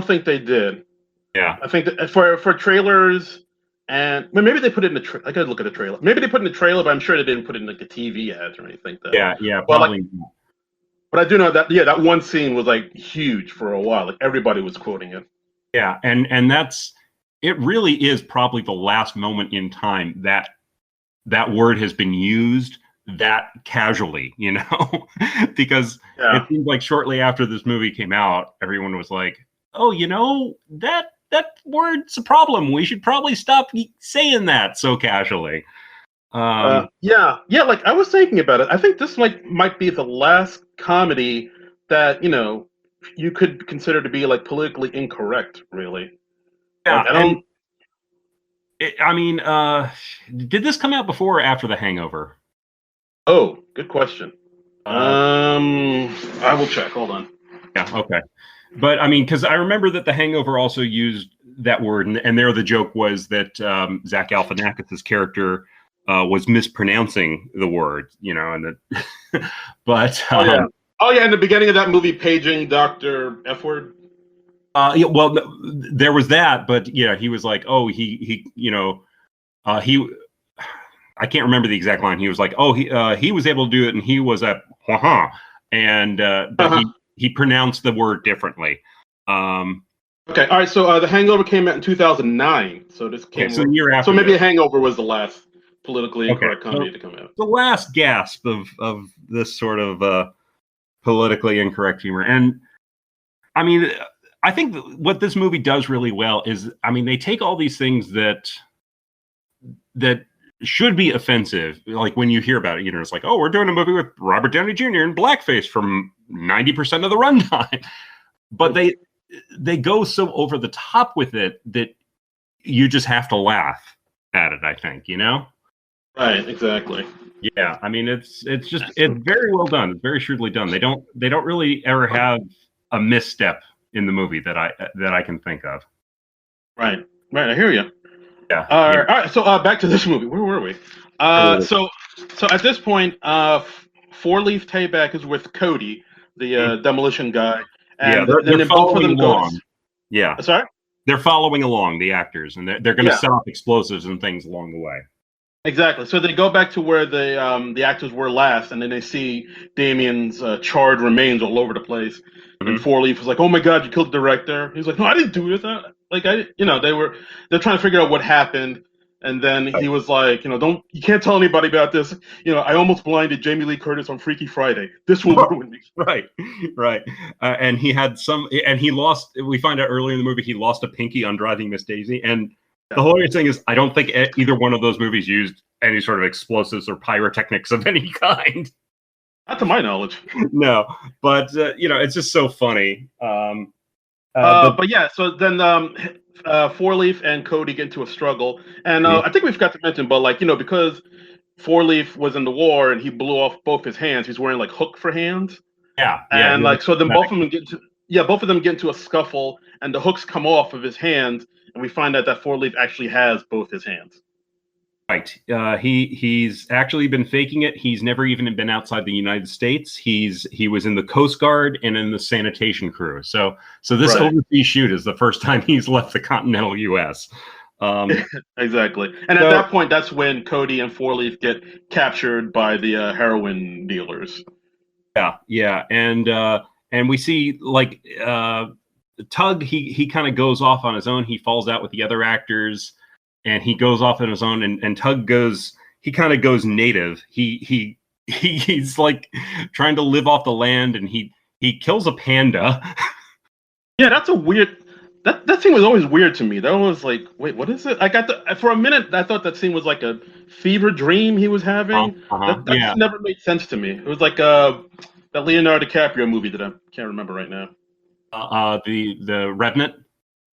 think they did. Yeah, I think that for trailers. And maybe they put it in the I gotta look at the trailer. Maybe they put it in the trailer, but I'm sure they didn't put it in like the TV ads or anything like that. Yeah, probably. But I do know that that one scene was like huge for a while. Like everybody was quoting it. Yeah, and it really is probably the last moment in time that word has been used that casually, because it seems like shortly after this movie came out, everyone was like, oh, that word's a problem. We should probably stop saying that so casually. Yeah. Like I was thinking about it. I think this might be the last comedy that you could consider to be like politically incorrect. Really. Yeah. Did this come out before or after The Hangover? Oh, good question. I will check. Hold on. Yeah. Okay. But I mean, because I remember that The Hangover also used that word, and there the joke was that Zach Galifianakis' character was mispronouncing the word, and that. But in the beginning of that movie, paging Dr. F word. Well, there was that, but he was like, oh, he I can't remember the exact line. He was like, oh, he was able to do it, and he was at and but he pronounced the word differently. Okay, all right. So The Hangover came out in 2009. So this came. So the year after. So maybe The Hangover was the last politically incorrect comedy to come out. The last gasp of this sort of politically incorrect humor, and I mean, I think what this movie does really well is, I mean, they take all these things that should be offensive, like when you hear about it, it's like, oh, we're doing a movie with Robert Downey Jr. in blackface from 90% of the runtime, but they go so over the top with it that you just have to laugh at it, I think, Right, exactly. Yeah, I mean, it's very well done. It's very shrewdly done. They don't really ever have a misstep in the movie that I can think of. Right, I hear you. Yeah. All right. So back to this movie. Where were we? So at this point, Four Leaf Tayback is with Cody, the demolition guy, and they're both of them along. Yeah. Sorry. They're following along, the actors, and they're going to set off explosives and things along the way. Exactly. So they go back to where the actors were last, and then they see Damien's charred remains all over the place. Mm-hmm. And Four Leaf was like, "Oh my God, you killed the director." He's like, "No, I didn't do this." They're trying to figure out what happened, and then he was like, you can't tell anybody about this. I almost blinded Jamie Lee Curtis on Freaky Friday. This will ruin me. Right. And he had and he lost. We find out earlier in the movie he lost a pinky on Driving Miss Daisy, and the hilarious thing is, I don't think either one of those movies used any sort of explosives or pyrotechnics of any kind. Not to my knowledge. No, but it's just so funny. But yeah, so then Four Leaf and Cody get into a struggle, and I think we forgot to mention, but because Four Leaf was in the war and he blew off both his hands, he's wearing like hook for hands. Yeah. And so then both of them get into a scuffle, and the hooks come off of his hands, and we find out that Four Leaf actually has both his hands. Right. He's actually been faking it. He's never even been outside the United States. He was in the Coast Guard and in the sanitation crew. So this overseas shoot is the first time he's left the continental U.S. Exactly. And at that point, that's when Cody and Four Leaf get captured by the heroin dealers. Yeah. And we see like Tug. He kind of goes off on his own. He falls out with the other actors. And he goes off on his own, and Tug he kind of goes native. He's like trying to live off the land, and he kills a panda. Yeah, that's a weird. That scene was always weird to me. That was like, wait, what is it? I got for a minute. I thought that scene was like a fever dream he was having. That Yeah. just never made sense to me. It was like that Leonardo DiCaprio movie that I can't remember right now. The Revenant.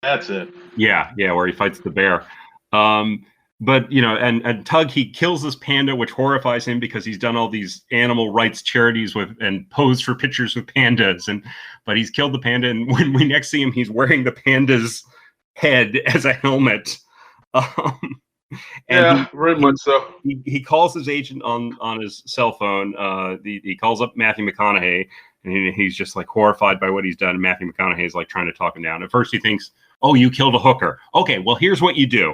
That's it. Yeah, where he fights the bear. But and Tug, he kills this panda, which horrifies him because he's done all these animal rights charities and posed for pictures with pandas, but he's killed the panda. And when we next see him, he's wearing the panda's head as a helmet. And very much so. He calls his agent on his cell phone. He calls up Matthew McConaughey, and he's just like horrified by what he's done. And Matthew McConaughey is like trying to talk him down. At first, he thinks, "Oh, you killed a hooker. Okay, well, here's what you do."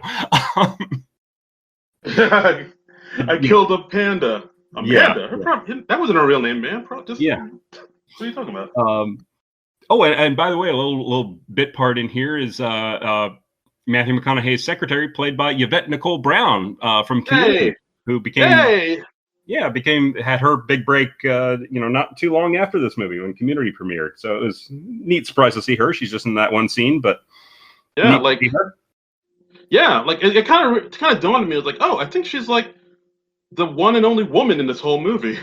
I killed a panda. Panda. That wasn't her real name, man. What are you talking about? And by the way, a little bit part in here is Matthew McConaughey's secretary, played by Yvette Nicole Brown from Community, who had her big break, not too long after this movie when Community premiered. So it was a neat surprise to see her. She's just in that one scene, but it kind of dawned on me. I was like, oh, I think she's like the one and only woman in this whole movie.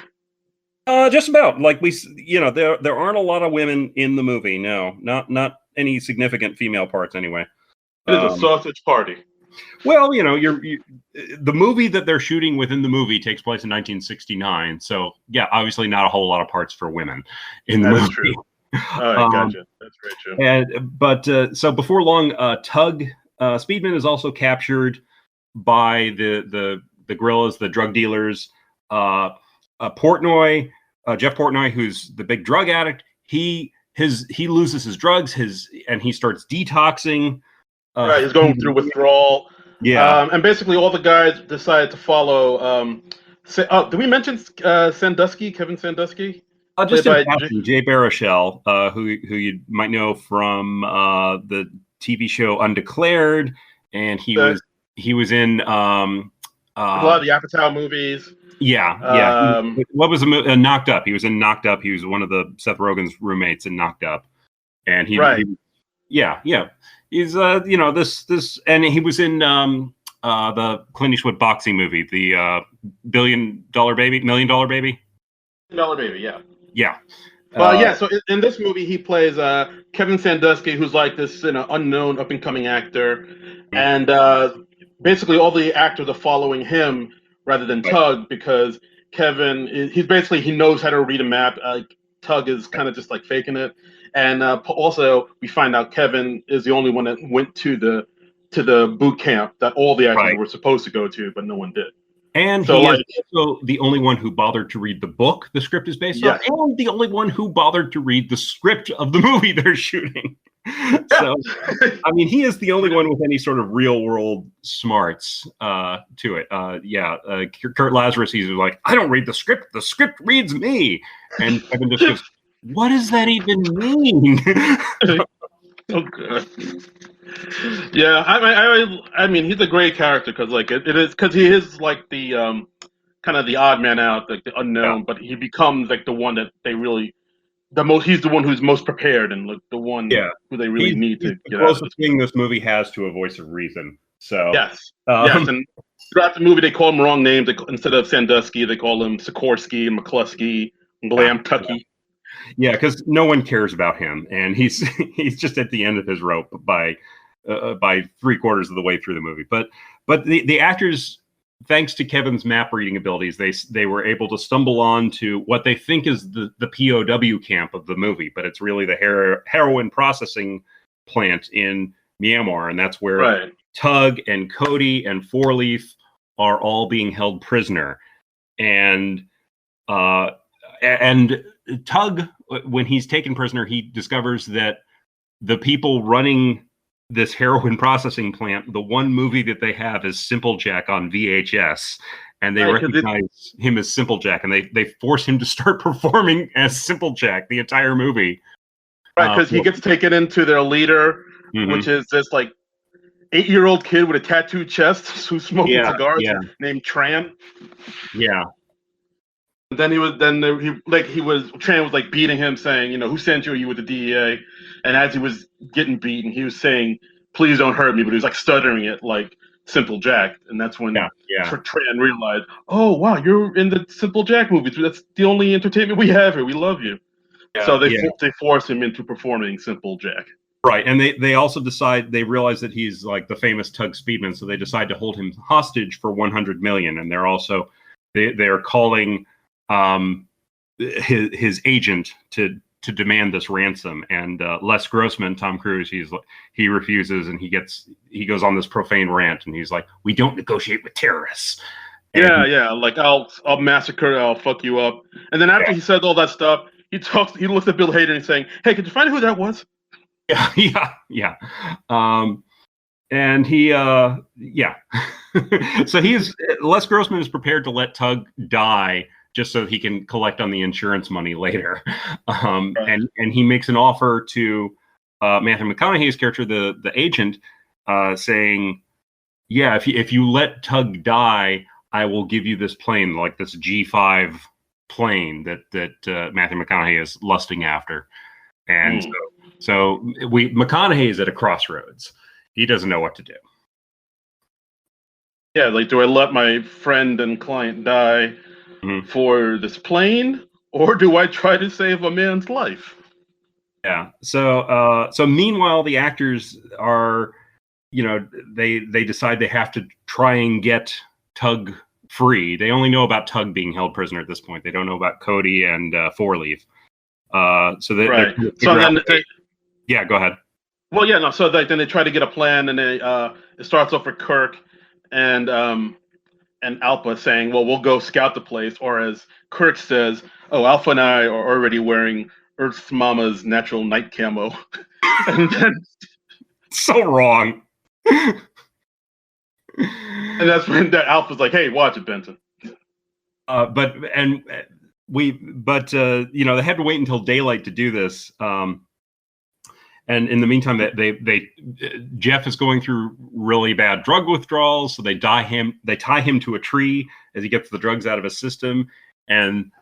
Just about. Like there aren't a lot of women in the movie. No, not any significant female parts anyway. It is a sausage party. Well, the movie that they're shooting within the movie takes place in 1969. So yeah, obviously not a whole lot of parts for women in the movie. That's true. All right, gotcha. That's very true. So before long, Tug Speedman is also captured by the guerrillas, the drug dealers. Portnoy, Jeff Portnoy, who's the big drug addict, he loses his drugs, and he starts detoxing. Right, he's going through withdrawal. Yeah, and basically all the guys decided to follow. Did we mention Sandusky, Kevin Sandusky? Just in passing, Jay Baruchel, who you might know from the TV show Undeclared, and he was in a lot of the Apatow movies. Yeah. What was the movie? Knocked Up. He was in Knocked Up. He was one of the Seth Rogen's roommates in Knocked Up, and He's this, and he was in the Clint Eastwood boxing movie, the $1 Million Dollar Baby. Yeah. Yeah. So in this movie, he plays Kevin Sandusky, who's like this unknown up-and-coming actor. And basically all the actors are following him rather than Tug, because Kevin, he knows how to read a map. Tug is kind of just like faking it. And also, we find out Kevin is the only one that went to the boot camp that all the actors were supposed to go to, but no one did. And he is also the only one who bothered to read the book the script is based on, and the only one who bothered to read the script of the movie they're shooting. So, I mean, he is the only one with any sort of real world smarts to it. Kurt Lazarus, he's like, I don't read the script reads me. And Kevin just goes, what does that even mean? Oh, God. Yeah, I mean, he's a great character because, like, it is because he is like the kind of the odd man out, like the unknown, but he becomes like the one that they really He's the one who's most prepared and like the one who they really need to get out of this. Thing this movie has to a voice of reason. So yes, and throughout the movie they call him wrong names. Instead of Sandusky, they call him Sikorsky and McCluskey and Glamtucky. Yeah, because no one cares about him, and he's just at the end of his rope by 3/4 of the way through the movie. But the actors, thanks to Kevin's map reading abilities, they were able to stumble on to what they think is the POW camp of the movie, but it's really the heroin processing plant in Myanmar, and that's where Tug and Cody and Four Leaf are all being held prisoner, and Tug, when he's taken prisoner, he discovers that the people running this heroin processing plant, the one movie that they have is Simple Jack on VHS, and they recognize him as Simple Jack, and they force him to start performing as Simple Jack the entire movie. Right, because he gets taken into their leader, which is this like 8-year-old kid with a tattooed chest who's smoking cigars named Tran. Yeah. Then Tran was like beating him, saying, who sent you? Are you with the DEA? And as he was getting beaten, he was saying, please don't hurt me, but he was like stuttering it like Simple Jack. And that's when Tran realized, oh wow, you're in the Simple Jack movie. That's the only entertainment we have here. We love you. So they force him into performing Simple Jack. Right, and they also they realize that he's like the famous Tug Speedman, so they decide to hold him hostage for $100 million, and they're calling his agent to demand this ransom. And Les Grossman, Tom Cruise, he refuses, and he goes on this profane rant, and he's like, "We don't negotiate with terrorists." And, like I'll massacre, I'll fuck you up. And then after he says all that stuff, he looks at Bill Hader and he's saying, "Hey, could you find out who that was?" Yeah. And he, so Les Grossman is prepared to let Tug die just so he can collect on the insurance money later. And he makes an offer to Matthew McConaughey's character, the agent, saying, "Yeah, if you let Tug die, I will give you this plane, like this G5 plane that Matthew McConaughey is lusting after." And so McConaughey is at a crossroads. He doesn't know what to do. Yeah, like, do I let my friend and client die for this plane, or do I try to save a man's life? Yeah. So meanwhile, the actors are, they decide they have to try and get Tug free. They only know about Tug being held prisoner at this point. They don't know about Cody and Four Leaf. Go ahead. Well, yeah, no. So then they try to get a plan, and it starts off with Kirk and Alpha saying, "Well, we'll go scout the place," or as Kirk says, "Oh, Alpha and I are already wearing Earth's Mama's natural night camo." And then so wrong. And that's when Alpha's like, "Hey, watch it, Benson." They had to wait until daylight to do this. And in the meantime, Jeff is going through really bad drug withdrawals, so they tie him to a tree as he gets the drugs out of his system. And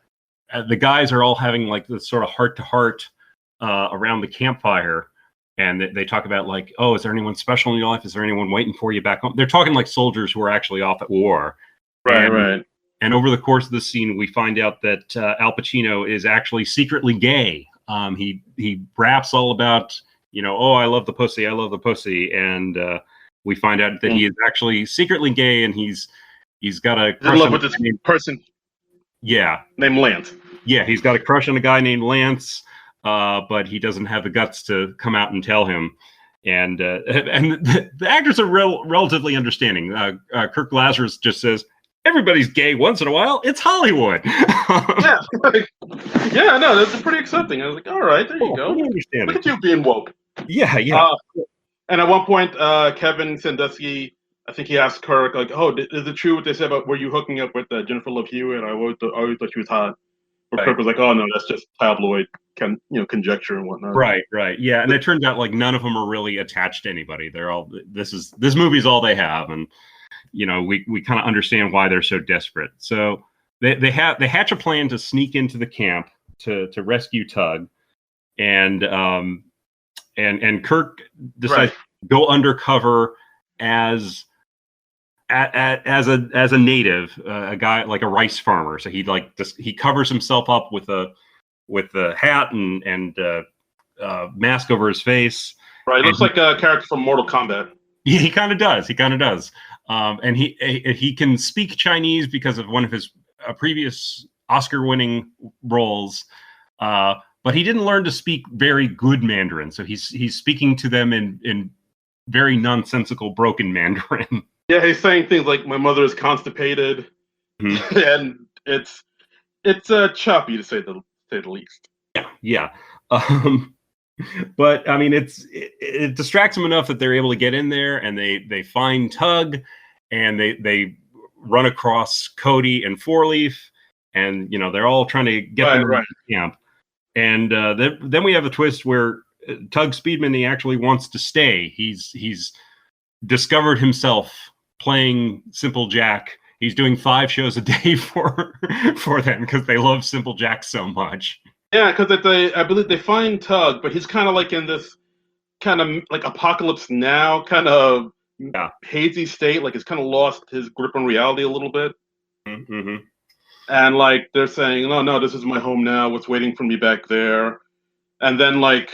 the guys are all having like this sort of heart-to-heart around the campfire, and they talk about like, "Oh, is there anyone special in your life? Is there anyone waiting for you back home?" They're talking like soldiers who are actually off at war. Right. And over the course of the scene, we find out that Al Pacino is actually secretly gay. He raps all about, "Oh, I love the pussy, and we find out that he is actually secretly gay, and he's got a crush in love with this person. Yeah, named Lance. Yeah, he's got a crush on a guy named Lance, but he doesn't have the guts to come out and tell him. And the actors are relatively understanding. Kirk Lazarus just says, "Everybody's gay once in a while. It's Hollywood." Yeah, no, that's pretty accepting. I was like, all right, there you go. Look at you being woke. Yeah. And at one point, Kevin Sandusky, I think he asked Kirk, like, "Oh, is it true what they said about were you hooking up with Jennifer Love Hewitt? I always thought she was hot." But Kirk was like, "Oh no, that's just tabloid, conjecture and whatnot." Right. Yeah, and it turns out like none of them are really attached to anybody. They're all this movie's all they have, and we kind of understand why they're so desperate. So they hatch a plan to sneak into the camp to rescue Tug, and Kirk decides to go undercover as a native, a guy like a rice farmer. So he covers himself up with a hat and mask over his face. Right, it looks like a character from Mortal Kombat. He kind of does. And he can speak Chinese because of one of his previous Oscar-winning roles, but he didn't learn to speak very good Mandarin. So he's speaking to them in very nonsensical, broken Mandarin. Yeah, he's saying things like, "My mother is constipated," and it's choppy to say the least. Yeah. But I mean, it distracts them enough that they're able to get in there, and they find Tug, and they run across Cody and Four Leaf, and they're all trying to get them to camp. And then we have a twist where Tug Speedman, he actually wants to stay. He's discovered himself playing Simple Jack he's doing 5 shows a day for them because they love Simple Jack so much. Yeah, because I believe they find Tug, but he's kind of like in this kind of like Apocalypse Now kind of hazy state. Like he's kind of lost his grip on reality a little bit. Mm-hmm. And like they're saying, no, this is my home now. What's waiting for me back there? And then like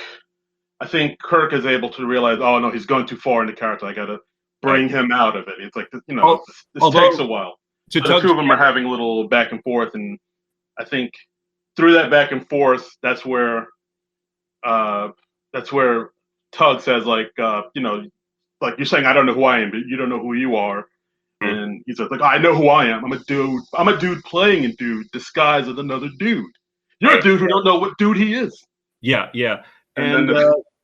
I think Kirk is able to realize, oh no, he's gone too far into character. I got to bring him out of it. It's like this takes a while. So the two of them are having a little back and forth, and I think through that back and forth, that's where Tug says like like you're saying I don't know who I am, but you don't know who you are. And he says, like, I know who I am. I'm a dude. I'm a dude playing a dude disguised as another dude. You're a dude who don't know what dude he is. Yeah. And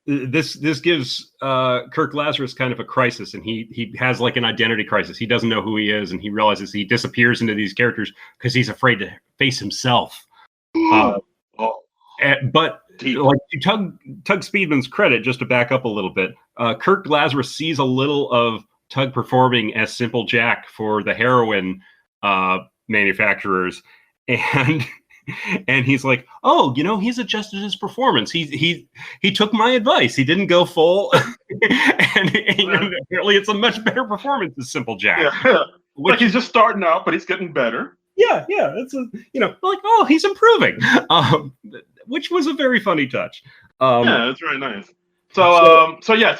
this gives Kirk Lazarus kind of a crisis, and he has like an identity crisis. He doesn't know who he is, and he realizes he disappears into these characters because he's afraid to face himself. But like to Tug Speedman's credit, just to back up a little bit, Kirk Lazarus sees a little of Tug performing as Simple Jack for the heroin manufacturers, and he's like, oh, he's adjusted his performance. He took my advice. He didn't go full, and apparently it's a much better performance as Simple Jack. Yeah. Like he's just starting out, but he's getting better. Yeah, it's like, oh, he's improving, which was a very funny touch. Yeah, it's very nice. So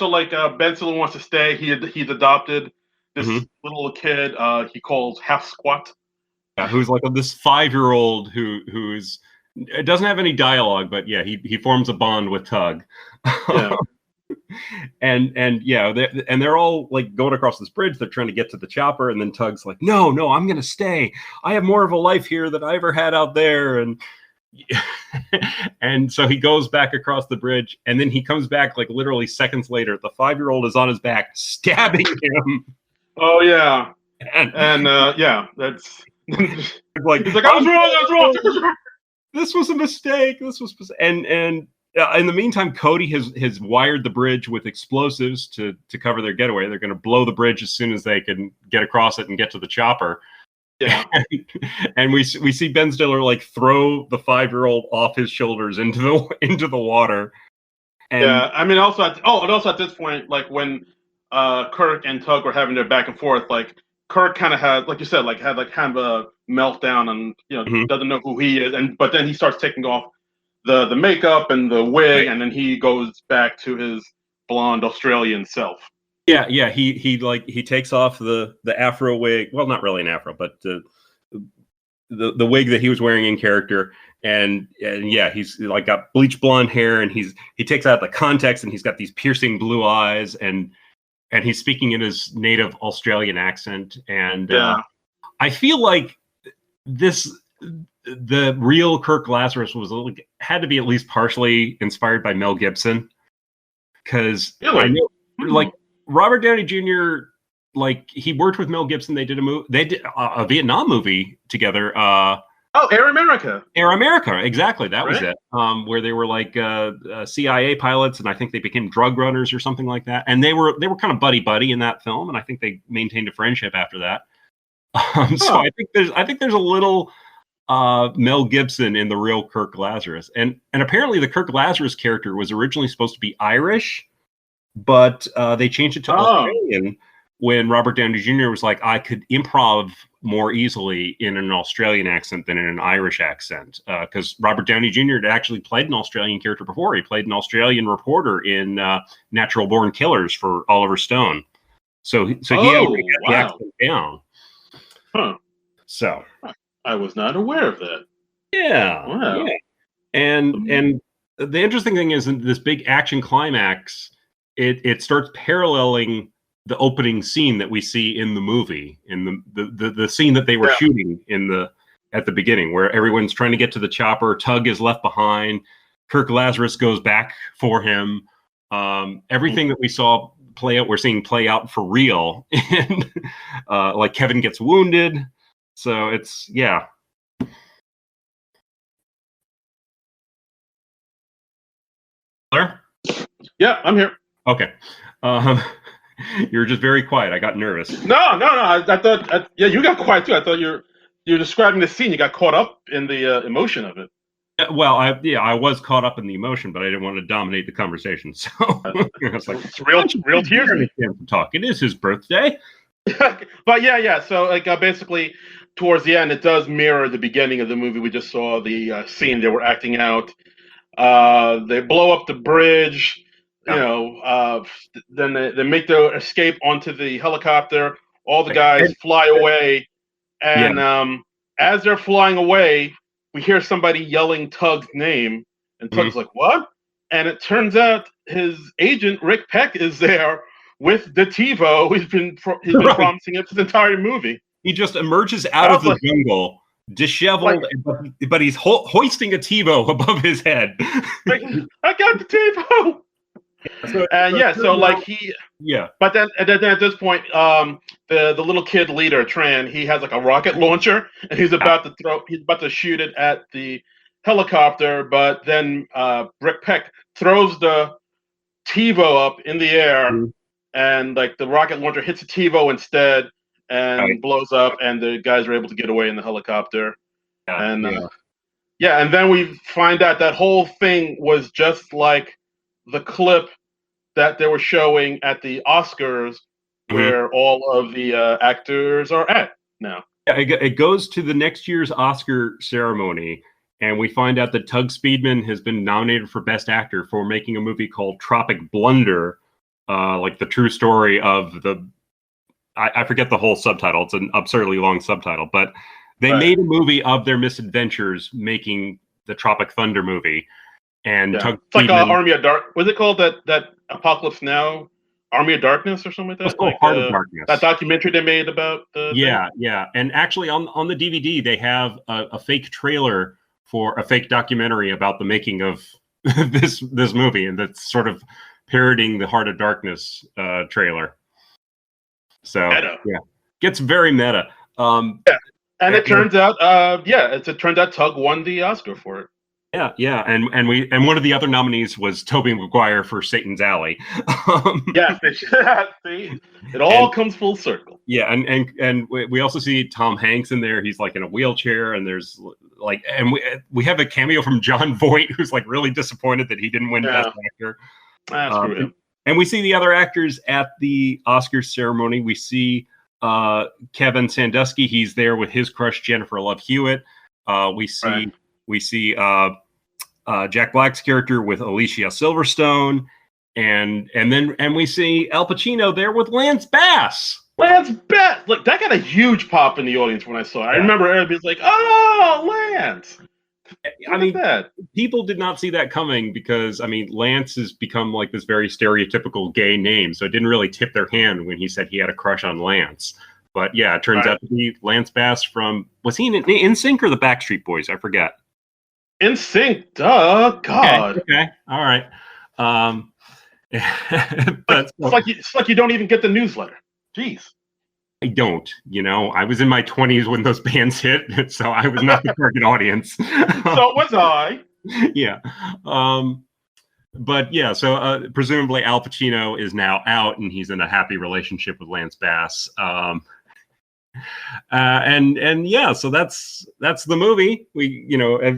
like Ben Stiller wants to stay. He's adopted this little kid. He calls Half Squat. Yeah, who's like this 5-year-old who's doesn't have any dialogue, but yeah, he forms a bond with Tug. Yeah. and they're all like going across this bridge. They're trying to get to the chopper, and then Tug's like, no, I'm gonna stay. I have more of a life here than I ever had out there, and so he goes back across the bridge, and then he comes back like literally seconds later. The 5-year-old is on his back, stabbing him. Oh yeah, and that's like he's like, I was wrong. This was a mistake. And in the meantime, Cody has wired the bridge with explosives to cover their getaway. They're going to blow the bridge as soon as they can get across it and get to the chopper. Yeah, and we see Ben Stiller like throw the 5-year-old off his shoulders into the water. And I mean, also at this point, like when Kirk and Tug were having their back and forth, like Kirk kind of had, like you said, like had like kind of a meltdown, and doesn't know who he is, but then he starts taking off the makeup and the wig, and then he goes back to his blonde Australian self. Yeah. He takes off the afro wig. Well, not really an afro, but the wig that he was wearing in character, and yeah, he's like got bleach blonde hair, and he takes out the context, and he's got these piercing blue eyes, and he's speaking in his native Australian accent, and I feel like the real Kirk Lazarus had to be at least partially inspired by Mel Gibson, because I know like Robert Downey Jr. like he worked with Mel Gibson. They did a Vietnam movie together. Air America. Air America, exactly. That was it. Where they were like CIA pilots, and I think they became drug runners or something like that. And they were kind of buddy in that film, and I think they maintained a friendship after that. So I think there's a little Mel Gibson in the real Kirk Lazarus, and apparently the Kirk Lazarus character was originally supposed to be Irish, but they changed it to Australian when Robert Downey Jr. was like, I could improv more easily in an Australian accent than in an Irish accent, because Robert Downey Jr. had actually played an Australian character before. He played an Australian reporter in Natural Born Killers for Oliver Stone, so he already got the accent down. Huh. So I was not aware of that. Yeah. Wow. Yeah. And the interesting thing is, in this big action climax, it starts paralleling the opening scene that we see in the movie, in the scene that they were shooting at the beginning, where everyone's trying to get to the chopper. Tug is left behind. Kirk Lazarus goes back for him. Everything that we saw play out, we're seeing play out for real. And like Kevin gets wounded. So it's, yeah. Claire? Yeah, I'm here. Okay. You were just very quiet. I got nervous. No. I thought, yeah, you got quiet too. I thought you're describing the scene. You got caught up in the emotion of it. Well, I was caught up in the emotion, but I didn't want to dominate the conversation. So I was like, it's real tears. To talk. It is his birthday. But yeah. So like basically, towards the end, it does mirror the beginning of the movie. We just saw the scene they were acting out. They blow up the bridge. Then they make their escape onto the helicopter. All the guys fly away, and as they're flying away, we hear somebody yelling Tug's name, and Tug's like, "What?" And it turns out his agent Rick Peck is there with the TiVo. He's been promising it for the entire movie. He just emerges out of the jungle, disheveled, but he's hoisting a TiVo above his head. I got the TiVo. But then at this point, the little kid leader Tran, he has like a rocket launcher, and he's about to shoot it at the helicopter. But then Rick Peck throws the TiVo up in the air, and like the rocket launcher hits the TiVo instead and blows up, and the guys are able to get away in the helicopter. And then we find out that whole thing was just like the clip that they were showing at the Oscars, where all of the actors are at now. Yeah, it goes to the next year's Oscar ceremony, and we find out that Tug Speedman has been nominated for Best Actor for making a movie called Tropic Blunder, like the true story of the... I forget the whole subtitle. It's an absurdly long subtitle, but they made a movie of their misadventures making the Tropic Thunder movie. And Tug it's like Army of Dark. What's it called? That Apocalypse Now, Army of Darkness or something like that. It's called Heart of Darkness. That documentary they made about the yeah. And actually, on the DVD, they have a fake trailer for a fake documentary about the making of this movie, and that's sort of parodying the Heart of Darkness trailer. So gets very meta. And it turns out, Tug won the Oscar for it. Yeah, and one of the other nominees was Tobey Maguire for Satan's Alley. It all comes full circle. Yeah, and we also see Tom Hanks in there. He's like in a wheelchair, and there's like, and we have a cameo from John Voight, who's like really disappointed that he didn't win Best Actor. And we see the other actors at the Oscars ceremony. We see Kevin Sandusky. He's there with his crush Jennifer Love Hewitt. We see Jack Black's character with Alicia Silverstone, and we see Al Pacino there with Lance Bass. Lance Bass, look, that got a huge pop in the audience when I saw it. I remember everybody's like, "Oh, Lance!" People did not see that coming because Lance has become like this very stereotypical gay name, so it didn't really tip their hand when he said he had a crush on Lance. But yeah, it turns out to be Lance Bass from, was he in NSYNC or the Backstreet Boys? I forget. NSYNC, duh, God. Okay. All right. But it's like you don't even get the newsletter. Jeez. I don't. I was in my 20s when those bands hit, so I was not the target audience. So was I. Yeah. But yeah, so presumably Al Pacino is now out, and he's in a happy relationship with Lance Bass. And yeah, so that's the movie.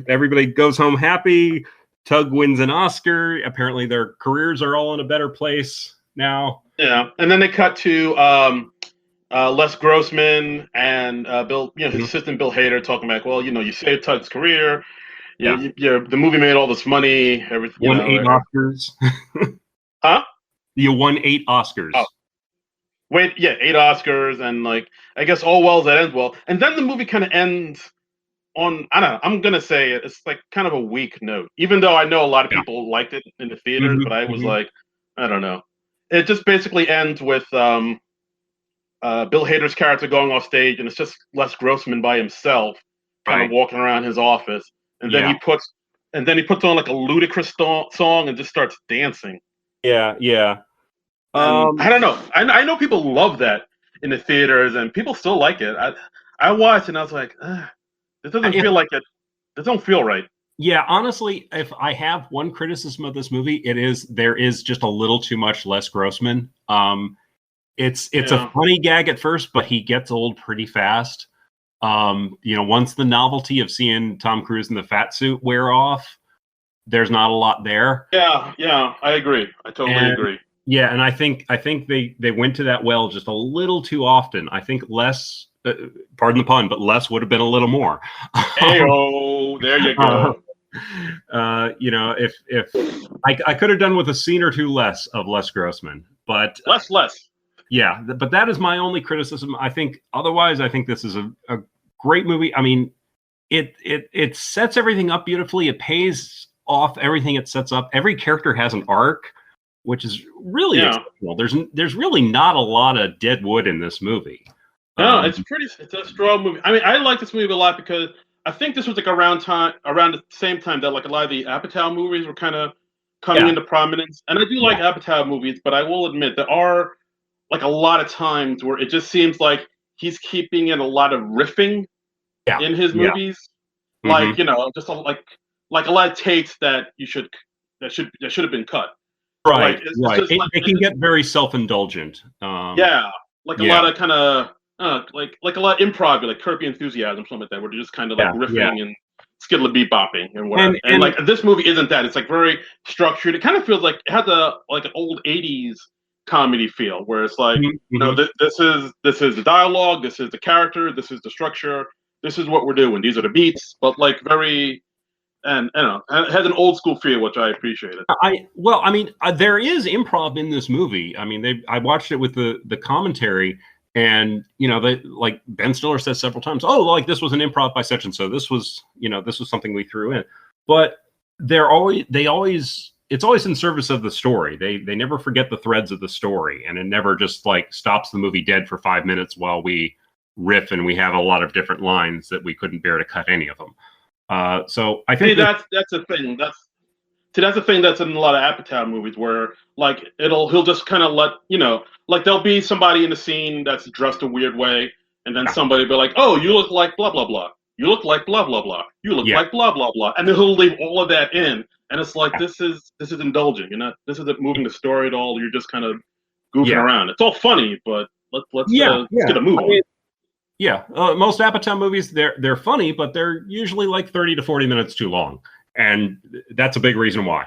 Everybody goes home happy. Tug wins an Oscar. Apparently their careers are all in a better place now. Yeah. And then they cut to Les Grossman and Bill, his assistant Bill Hader talking about, well, you saved Tug's career. The movie made all this money. Everything. Won 8 Oscars. Huh? You won 8 Oscars. Oh. 8 Oscars, and like, I guess all well that ends well. And then the movie kind of ends on, I don't know, I'm gonna say it's like kind of a weak note. Even though I know a lot of people liked it in the theaters, but I was like, I don't know. It just basically ends with Bill Hader's character going off stage, and it's just Les Grossman by himself, kind of walking around his office, and then he puts on like a ludicrous song and just starts dancing. Yeah. I don't know. I know people love that in the theaters, and people still like it. I watched, and I was like, this doesn't feel like it. This don't feel right. Yeah, honestly, if I have one criticism of this movie, there is just a little too much Les Grossman. It's a funny gag at first, but he gets old pretty fast. Once the novelty of seeing Tom Cruise in the fat suit wear off, there's not a lot there. Yeah, I agree. I totally agree. Yeah, and I think they went to that well just a little too often. I think less, pardon the pun, but less would have been a little more. Hey-oh, there you go. If I could have done with a scene or two less of Les Grossman, but less. Yeah, but that is my only criticism. I think otherwise, I think this is a great movie. I mean, it sets everything up beautifully. It pays off everything it sets up. Every character has an arc, which is really exceptional. There's really not a lot of dead wood in this movie. No, it's a strong movie. I mean, I like this movie a lot because I think this was like around the same time that like a lot of the Apatow movies were kind of coming into prominence. And I do like Apatow movies, but I will admit there are like a lot of times where it just seems like he's keeping in a lot of riffing in his movies. Like, just like a lot of takes that should have been cut. Right, right. It can get very self-indulgent. Like a lot of kind of like a lot of improv, like Curb Your Enthusiasm, something like that, where they're just kind of like riffing and skittle bopping and whatever. And like this movie isn't that. It's like very structured. It kind of feels like it has an old '80s comedy feel, where it's like, this is the dialogue, this is the character, this is the structure, this is what we're doing. These are the beats, but like very. And it has an old school feel, which I appreciated. There is improv in this movie. I mean, I watched it with the commentary, and they, like Ben Stiller says several times, "Oh, like this was an improv by such and so. This was something we threw in." But it's always in service of the story. They never forget the threads of the story, and it never just like stops the movie dead for 5 minutes while we riff and we have a lot of different lines that we couldn't bear to cut any of them. So I think that's the thing. That's the thing that's in a lot of Apatow movies, where like he'll just kind of let like there'll be somebody in the scene that's dressed a weird way, and then somebody will be like, "Oh, you look like blah blah blah. You look like blah blah blah. You look like blah blah blah," and then he'll leave all of that in, and it's like this is indulging. This isn't moving the story at all. You're just kind of goofing around. It's all funny, but let's get a move on. Yeah, most Apatow movies, they're funny, but they're usually like 30 to 40 minutes too long, and that's a big reason why.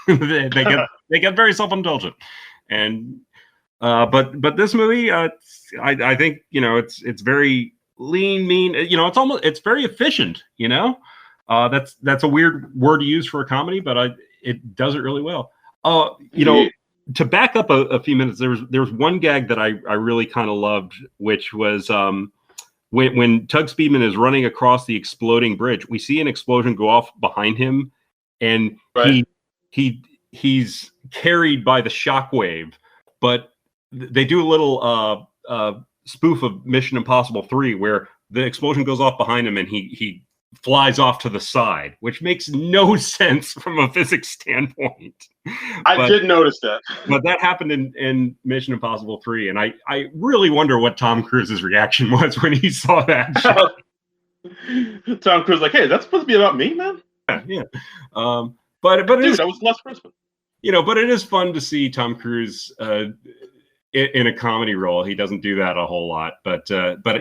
they get very self-indulgent, and but this movie, I think it's very lean, mean. It's very efficient. That's a weird word to use for a comedy, but it does it really well. To back up a few minutes, there was one gag that I really kind of loved, which was when Tug Speedman is running across the exploding bridge, we see an explosion go off behind him, and he's carried by the shockwave. But they do a little spoof of Mission Impossible 3 where the explosion goes off behind him and he flies off to the side, which makes no sense from a physics standpoint. I did notice that. But that happened in Mission Impossible 3, and I really wonder what Tom Cruise's reaction was when he saw that. Tom Cruise like, "Hey, that's supposed to be about me, man." Yeah. But dude, that was Les Grossman. But it is fun to see Tom Cruise in a comedy role. He doesn't do that a whole lot, but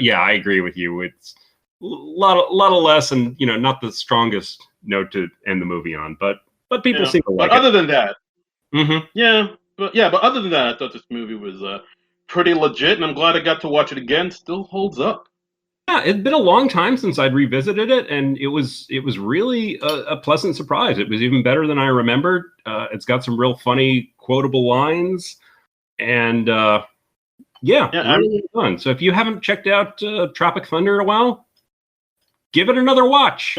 yeah, I agree with you. It's a lot of less, and not the strongest note to end the movie on, but people seem to like it. But other than that, but other than that, I thought this movie was pretty legit, and I'm glad I got to watch it again. Still holds up. Yeah, it's been a long time since I'd revisited it, and it was really a pleasant surprise. It was even better than I remembered. It's got some real funny, quotable lines, and really fun. So if you haven't checked out Tropic Thunder in a while, give it another watch.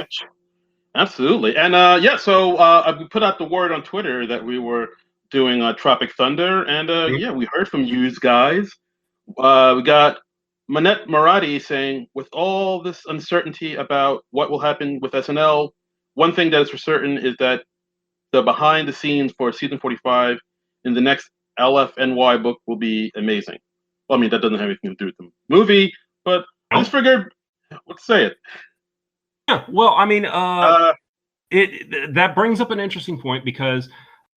Absolutely. And so we put out the word on Twitter that we were doing Tropic Thunder, and we heard from you guys. We got Manette Maradi saying, with all this uncertainty about what will happen with SNL, one thing that is for certain is that the behind the scenes for season 45 in the next LFNY book will be amazing. Well, I mean, that doesn't have anything to do with the movie, but I just figured, let's say it. Yeah, well, I mean, that brings up an interesting point, because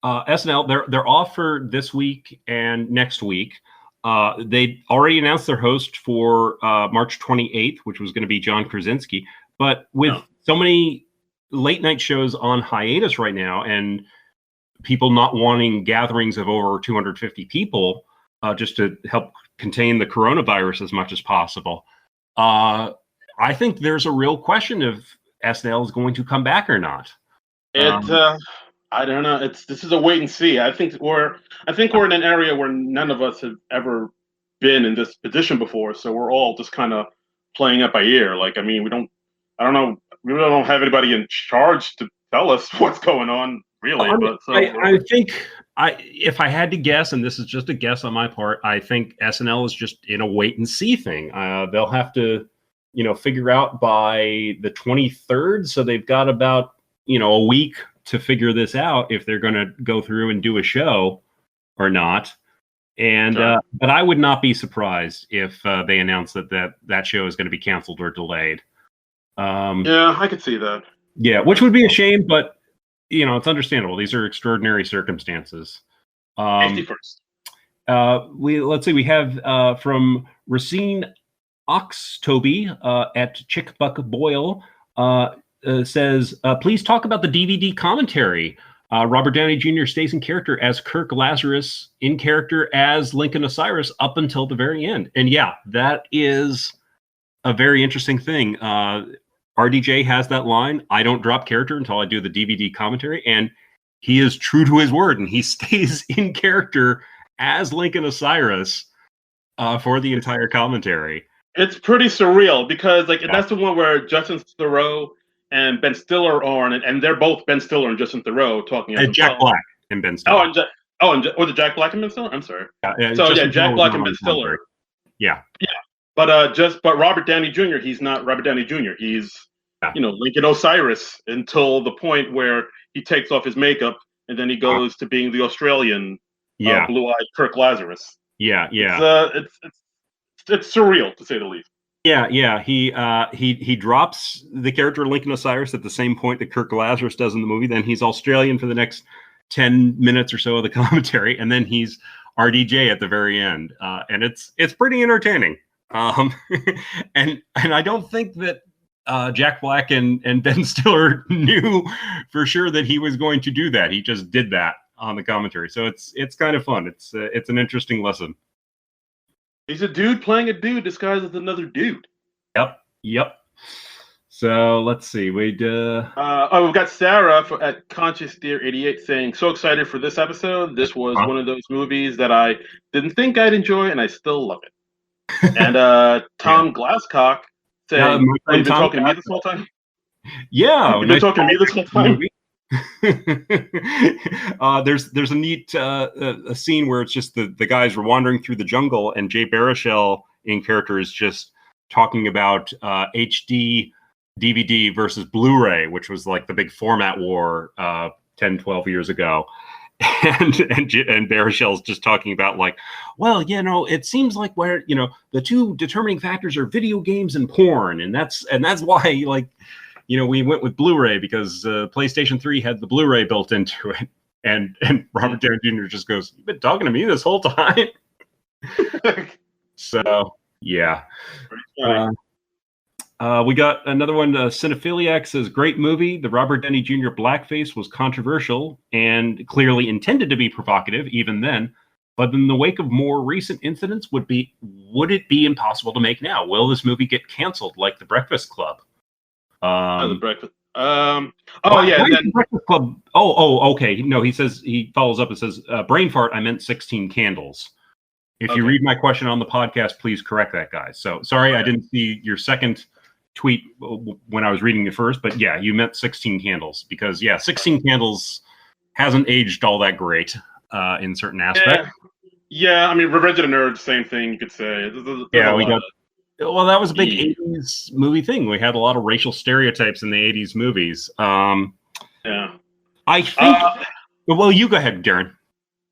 SNL, they're off for this week and next week. They already announced their host for March 28th, which was going to be John Krasinski. But with so many late night shows on hiatus right now, and people not wanting gatherings of over 250 people just to help contain the coronavirus as much as possible, I think there's a real question if SNL is going to come back or not. I don't know. This is a wait and see. I think we're in an area where none of us have ever been in this position before, so we're all just kind of playing it by ear. Like, I mean, I don't know, we really don't have anybody in charge to tell us what's going on, really. I think if I had to guess, and this is just a guess on my part, I think SNL is just in a wait and see thing. They'll have to, figure out by the 23rd, so they've got about a week to figure this out if they're going to go through and do a show or not. And but I would not be surprised if they announce that show is going to be canceled or delayed. Yeah, I could see that. Yeah, which would be a shame, but it's understandable. These are extraordinary circumstances. Safety first. Let's see. We have from Racine Oxtoby at Chick Buck Boyle. Says, please talk about the DVD commentary. Robert Downey Jr. stays in character as Kirk Lazarus, in character as Lincoln Osiris up until the very end. And yeah, that is a very interesting thing. RDJ has that line, I don't drop character until I do the DVD commentary. And he is true to his word, and he stays in character as Lincoln Osiris for the entire commentary. It's pretty surreal because that's the one where Justin Theroux and Ben Stiller are on it, and they're both Ben Stiller and Justin Theroux talking. And Jack Black and Ben Stiller. Was it Jack Black and Ben Stiller? I'm sorry. Jack Black and Ben Stiller. Yeah. But Robert Downey Jr. He's not Robert Downey Jr. He's Lincoln Osiris until the point where he takes off his makeup and then he goes to being the Australian blue-eyed Kirk Lazarus. Yeah. It's surreal to say the least. Yeah. He drops the character Lincoln Osiris at the same point that Kirk Lazarus does in the movie. Then he's Australian for the next 10 minutes or so of the commentary, and then he's RDJ at the very end. And it's pretty entertaining. And I don't think that Jack Black and Ben Stiller knew for sure that he was going to do that. He just did that on the commentary. So it's kind of fun. It's an interesting lesson. He's a dude playing a dude disguised as another dude. Yep. So let's see. We've got Sarah at Conscious Deer 88 saying, so excited for this episode. This was one of those movies that I didn't think I'd enjoy, and I still love it. And Tom Glasscock saying, you've been talking to me this whole time? Yeah. You've been talking to me this whole time? There's a neat a scene where it's just the guys were wandering through the jungle, and Jay Baruchel in character is just talking about HD DVD versus Blu-ray, which was like the big format war 10, 12 years ago. And Baruchel's just talking about it seems like where the two determining factors are video games and porn, and that's why we went with Blu-ray because PlayStation 3 had the Blu-ray built into it. And Robert Downey Jr. just goes, you've been talking to me this whole time. So, yeah. We got another one. Cinephiliac says, great movie. The Robert Downey Jr. blackface was controversial and clearly intended to be provocative even then. But in the wake of more recent incidents, would it be impossible to make now? Will this movie get canceled like The Breakfast Club? The Breakfast. Breakfast Club. Okay. No, he follows up and says, brain fart. I meant 16 Candles. If you read my question on the podcast, please correct that, guys. So sorry, I didn't see your second tweet when I was reading it first, but yeah, you meant 16 Candles because 16 Candles hasn't aged all that great in certain aspects. Yeah. I mean, Revenge of the Nerds, same thing you could say. Well, that was a big 80s movie thing. We had a lot of racial stereotypes in the 80s movies. Yeah. I think. Well, you go ahead, Darren.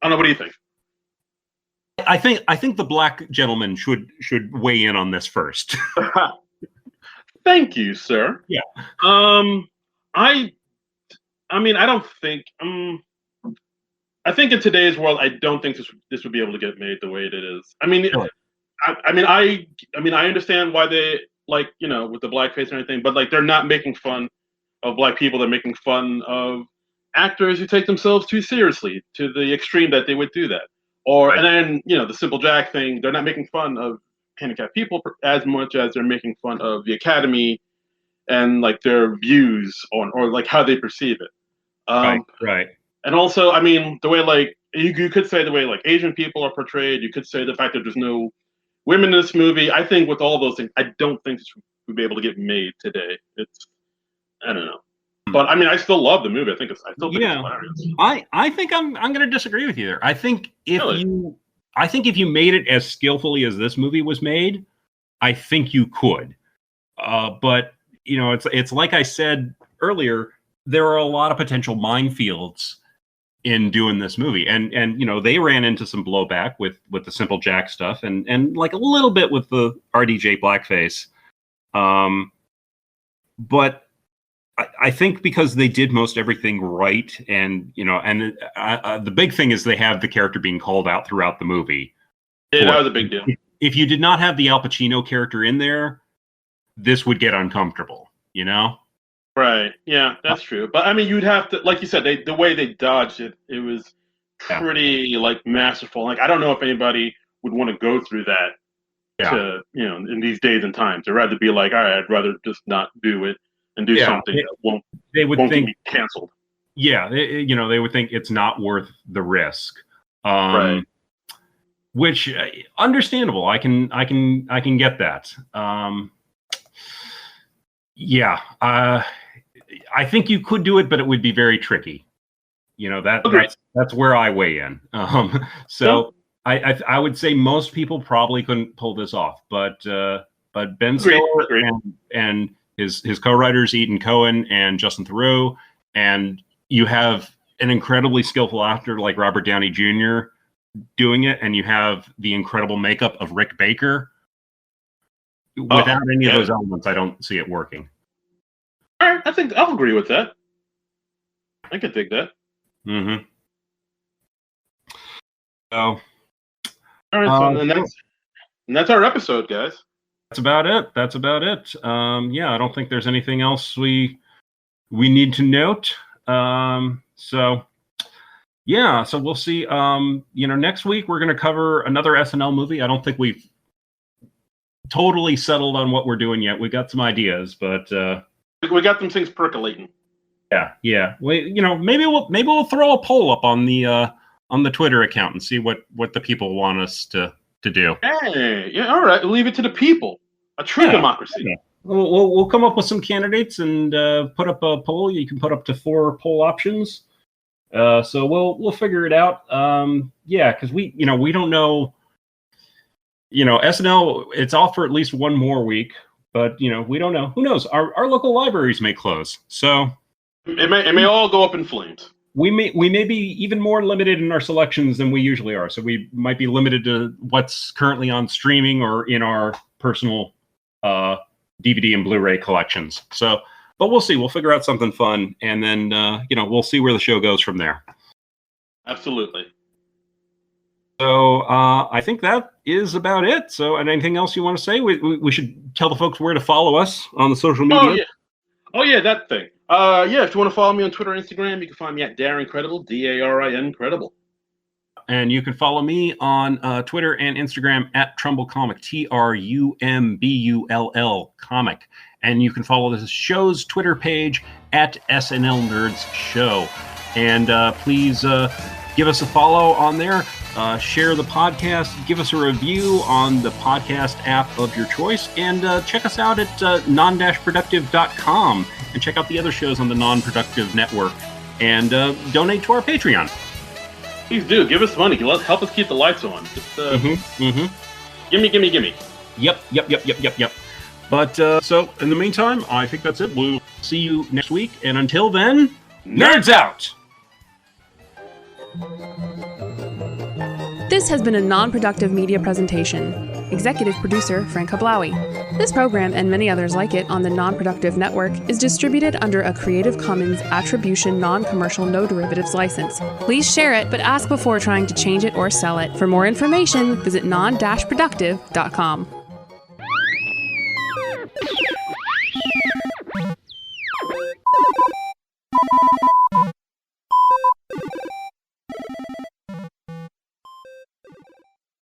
I don't know. What do you think? I think the black gentleman should weigh in on this first. Thank you, sir. Yeah. I mean, I don't think. I think in today's world, I don't think this would be able to get made the way it is. I mean, Really? I understand why they with the blackface and everything, but like they're not making fun of black people. They're making fun of actors who take themselves too seriously to the extreme that they would do that. Or Right. and then the Simple Jack thing. They're not making fun of handicapped people as much as they're making fun of the Academy and like their views on or like how they perceive it. Right. And also, I mean, the way like you could say the way like Asian people are portrayed. You could say the fact that there's no women in this movie. I think with all those things, I don't think this would be able to get made today. I don't know. But I mean, I still love the movie. I still think it's hilarious. I think I'm going to disagree with you there. I think if you made it as skillfully as this movie was made, I think you could. But it's like I said earlier, there are a lot of potential minefields in doing this movie, and they ran into some blowback with the Simple Jack stuff, and like a little bit with the RDJ blackface. But I think because they did most everything right, and the big thing is they have the character being called out throughout the movie. Yeah, that was a big deal. If you did not have the Al Pacino character in there, this would get uncomfortable, Right. Yeah, that's true. But I mean, you'd have to, like you said, the way they dodged it, it was pretty like masterful. Like I don't know if anybody would want to go through that to in these days and times. They'd rather be like, all right, I'd rather just not do it and do something that won't be canceled. Yeah, they would think it's not worth the risk. Right. Which understandable. I can get that. I think you could do it, but it would be very tricky. That's where I weigh in. So I would say most people probably couldn't pull this off, but Ben Stiller and his co-writers Ethan Cohen and Justin Theroux, and you have an incredibly skillful actor like Robert Downey Jr. doing it, and you have the incredible makeup of Rick Baker. Without any of those elements, I don't see it working. All right, I think I'll agree with that. I could dig that. Mm-hmm. So, all right, so that's our episode, guys. That's about it. I don't think there's anything else we need to note. So we'll see. Next week we're going to cover another SNL movie. I don't think we've totally settled on what we're doing yet. We got some ideas, but we got some things percolating. Yeah. Maybe we'll throw a poll up on the Twitter account and see what the people want us to do. Hey, yeah, all right. We'll leave it to the people. A true democracy. Yeah. We'll come up with some candidates and put up a poll. You can put up to 4 poll options. So we'll figure it out. Because we don't know. SNL, it's off for at least one more week, but we don't know. Who knows? Our local libraries may close, so it may all go up in flames. We may be even more limited in our selections than we usually are. So we might be limited to what's currently on streaming or in our personal DVD and Blu-ray collections. So, but we'll see. We'll figure out something fun, and then we'll see where the show goes from there. Absolutely. So I think that is about it. So, and anything else you want to say? We should tell the folks where to follow us on the social media. Oh yeah, that thing. If you want to follow me on Twitter and Instagram, you can find me at Darren Credible, DARIN Credible. And you can follow me on Twitter and Instagram at Trumbull Comic, TRUMBULL Comic. And you can follow the show's Twitter page at SNL Nerds Show. And please give us a follow on there. Share the podcast. Give us a review on the podcast app of your choice. And check us out at Non-Productive.com. And check out the other shows on the Non-Productive Network. And donate to our Patreon. Please do. Give us money. Help us keep the lights on. Just, Gimme. Yep. But so in the meantime, I think that's it. We'll see you next week. And until then, nerds out! This has been a non-productive media presentation. Executive producer, Frank Hablawi. This program and many others like it on the Non-Productive Network is distributed under a Creative Commons Attribution Non-Commercial No Derivatives license. Please share it, but ask before trying to change it or sell it. For more information, visit non-productive.com.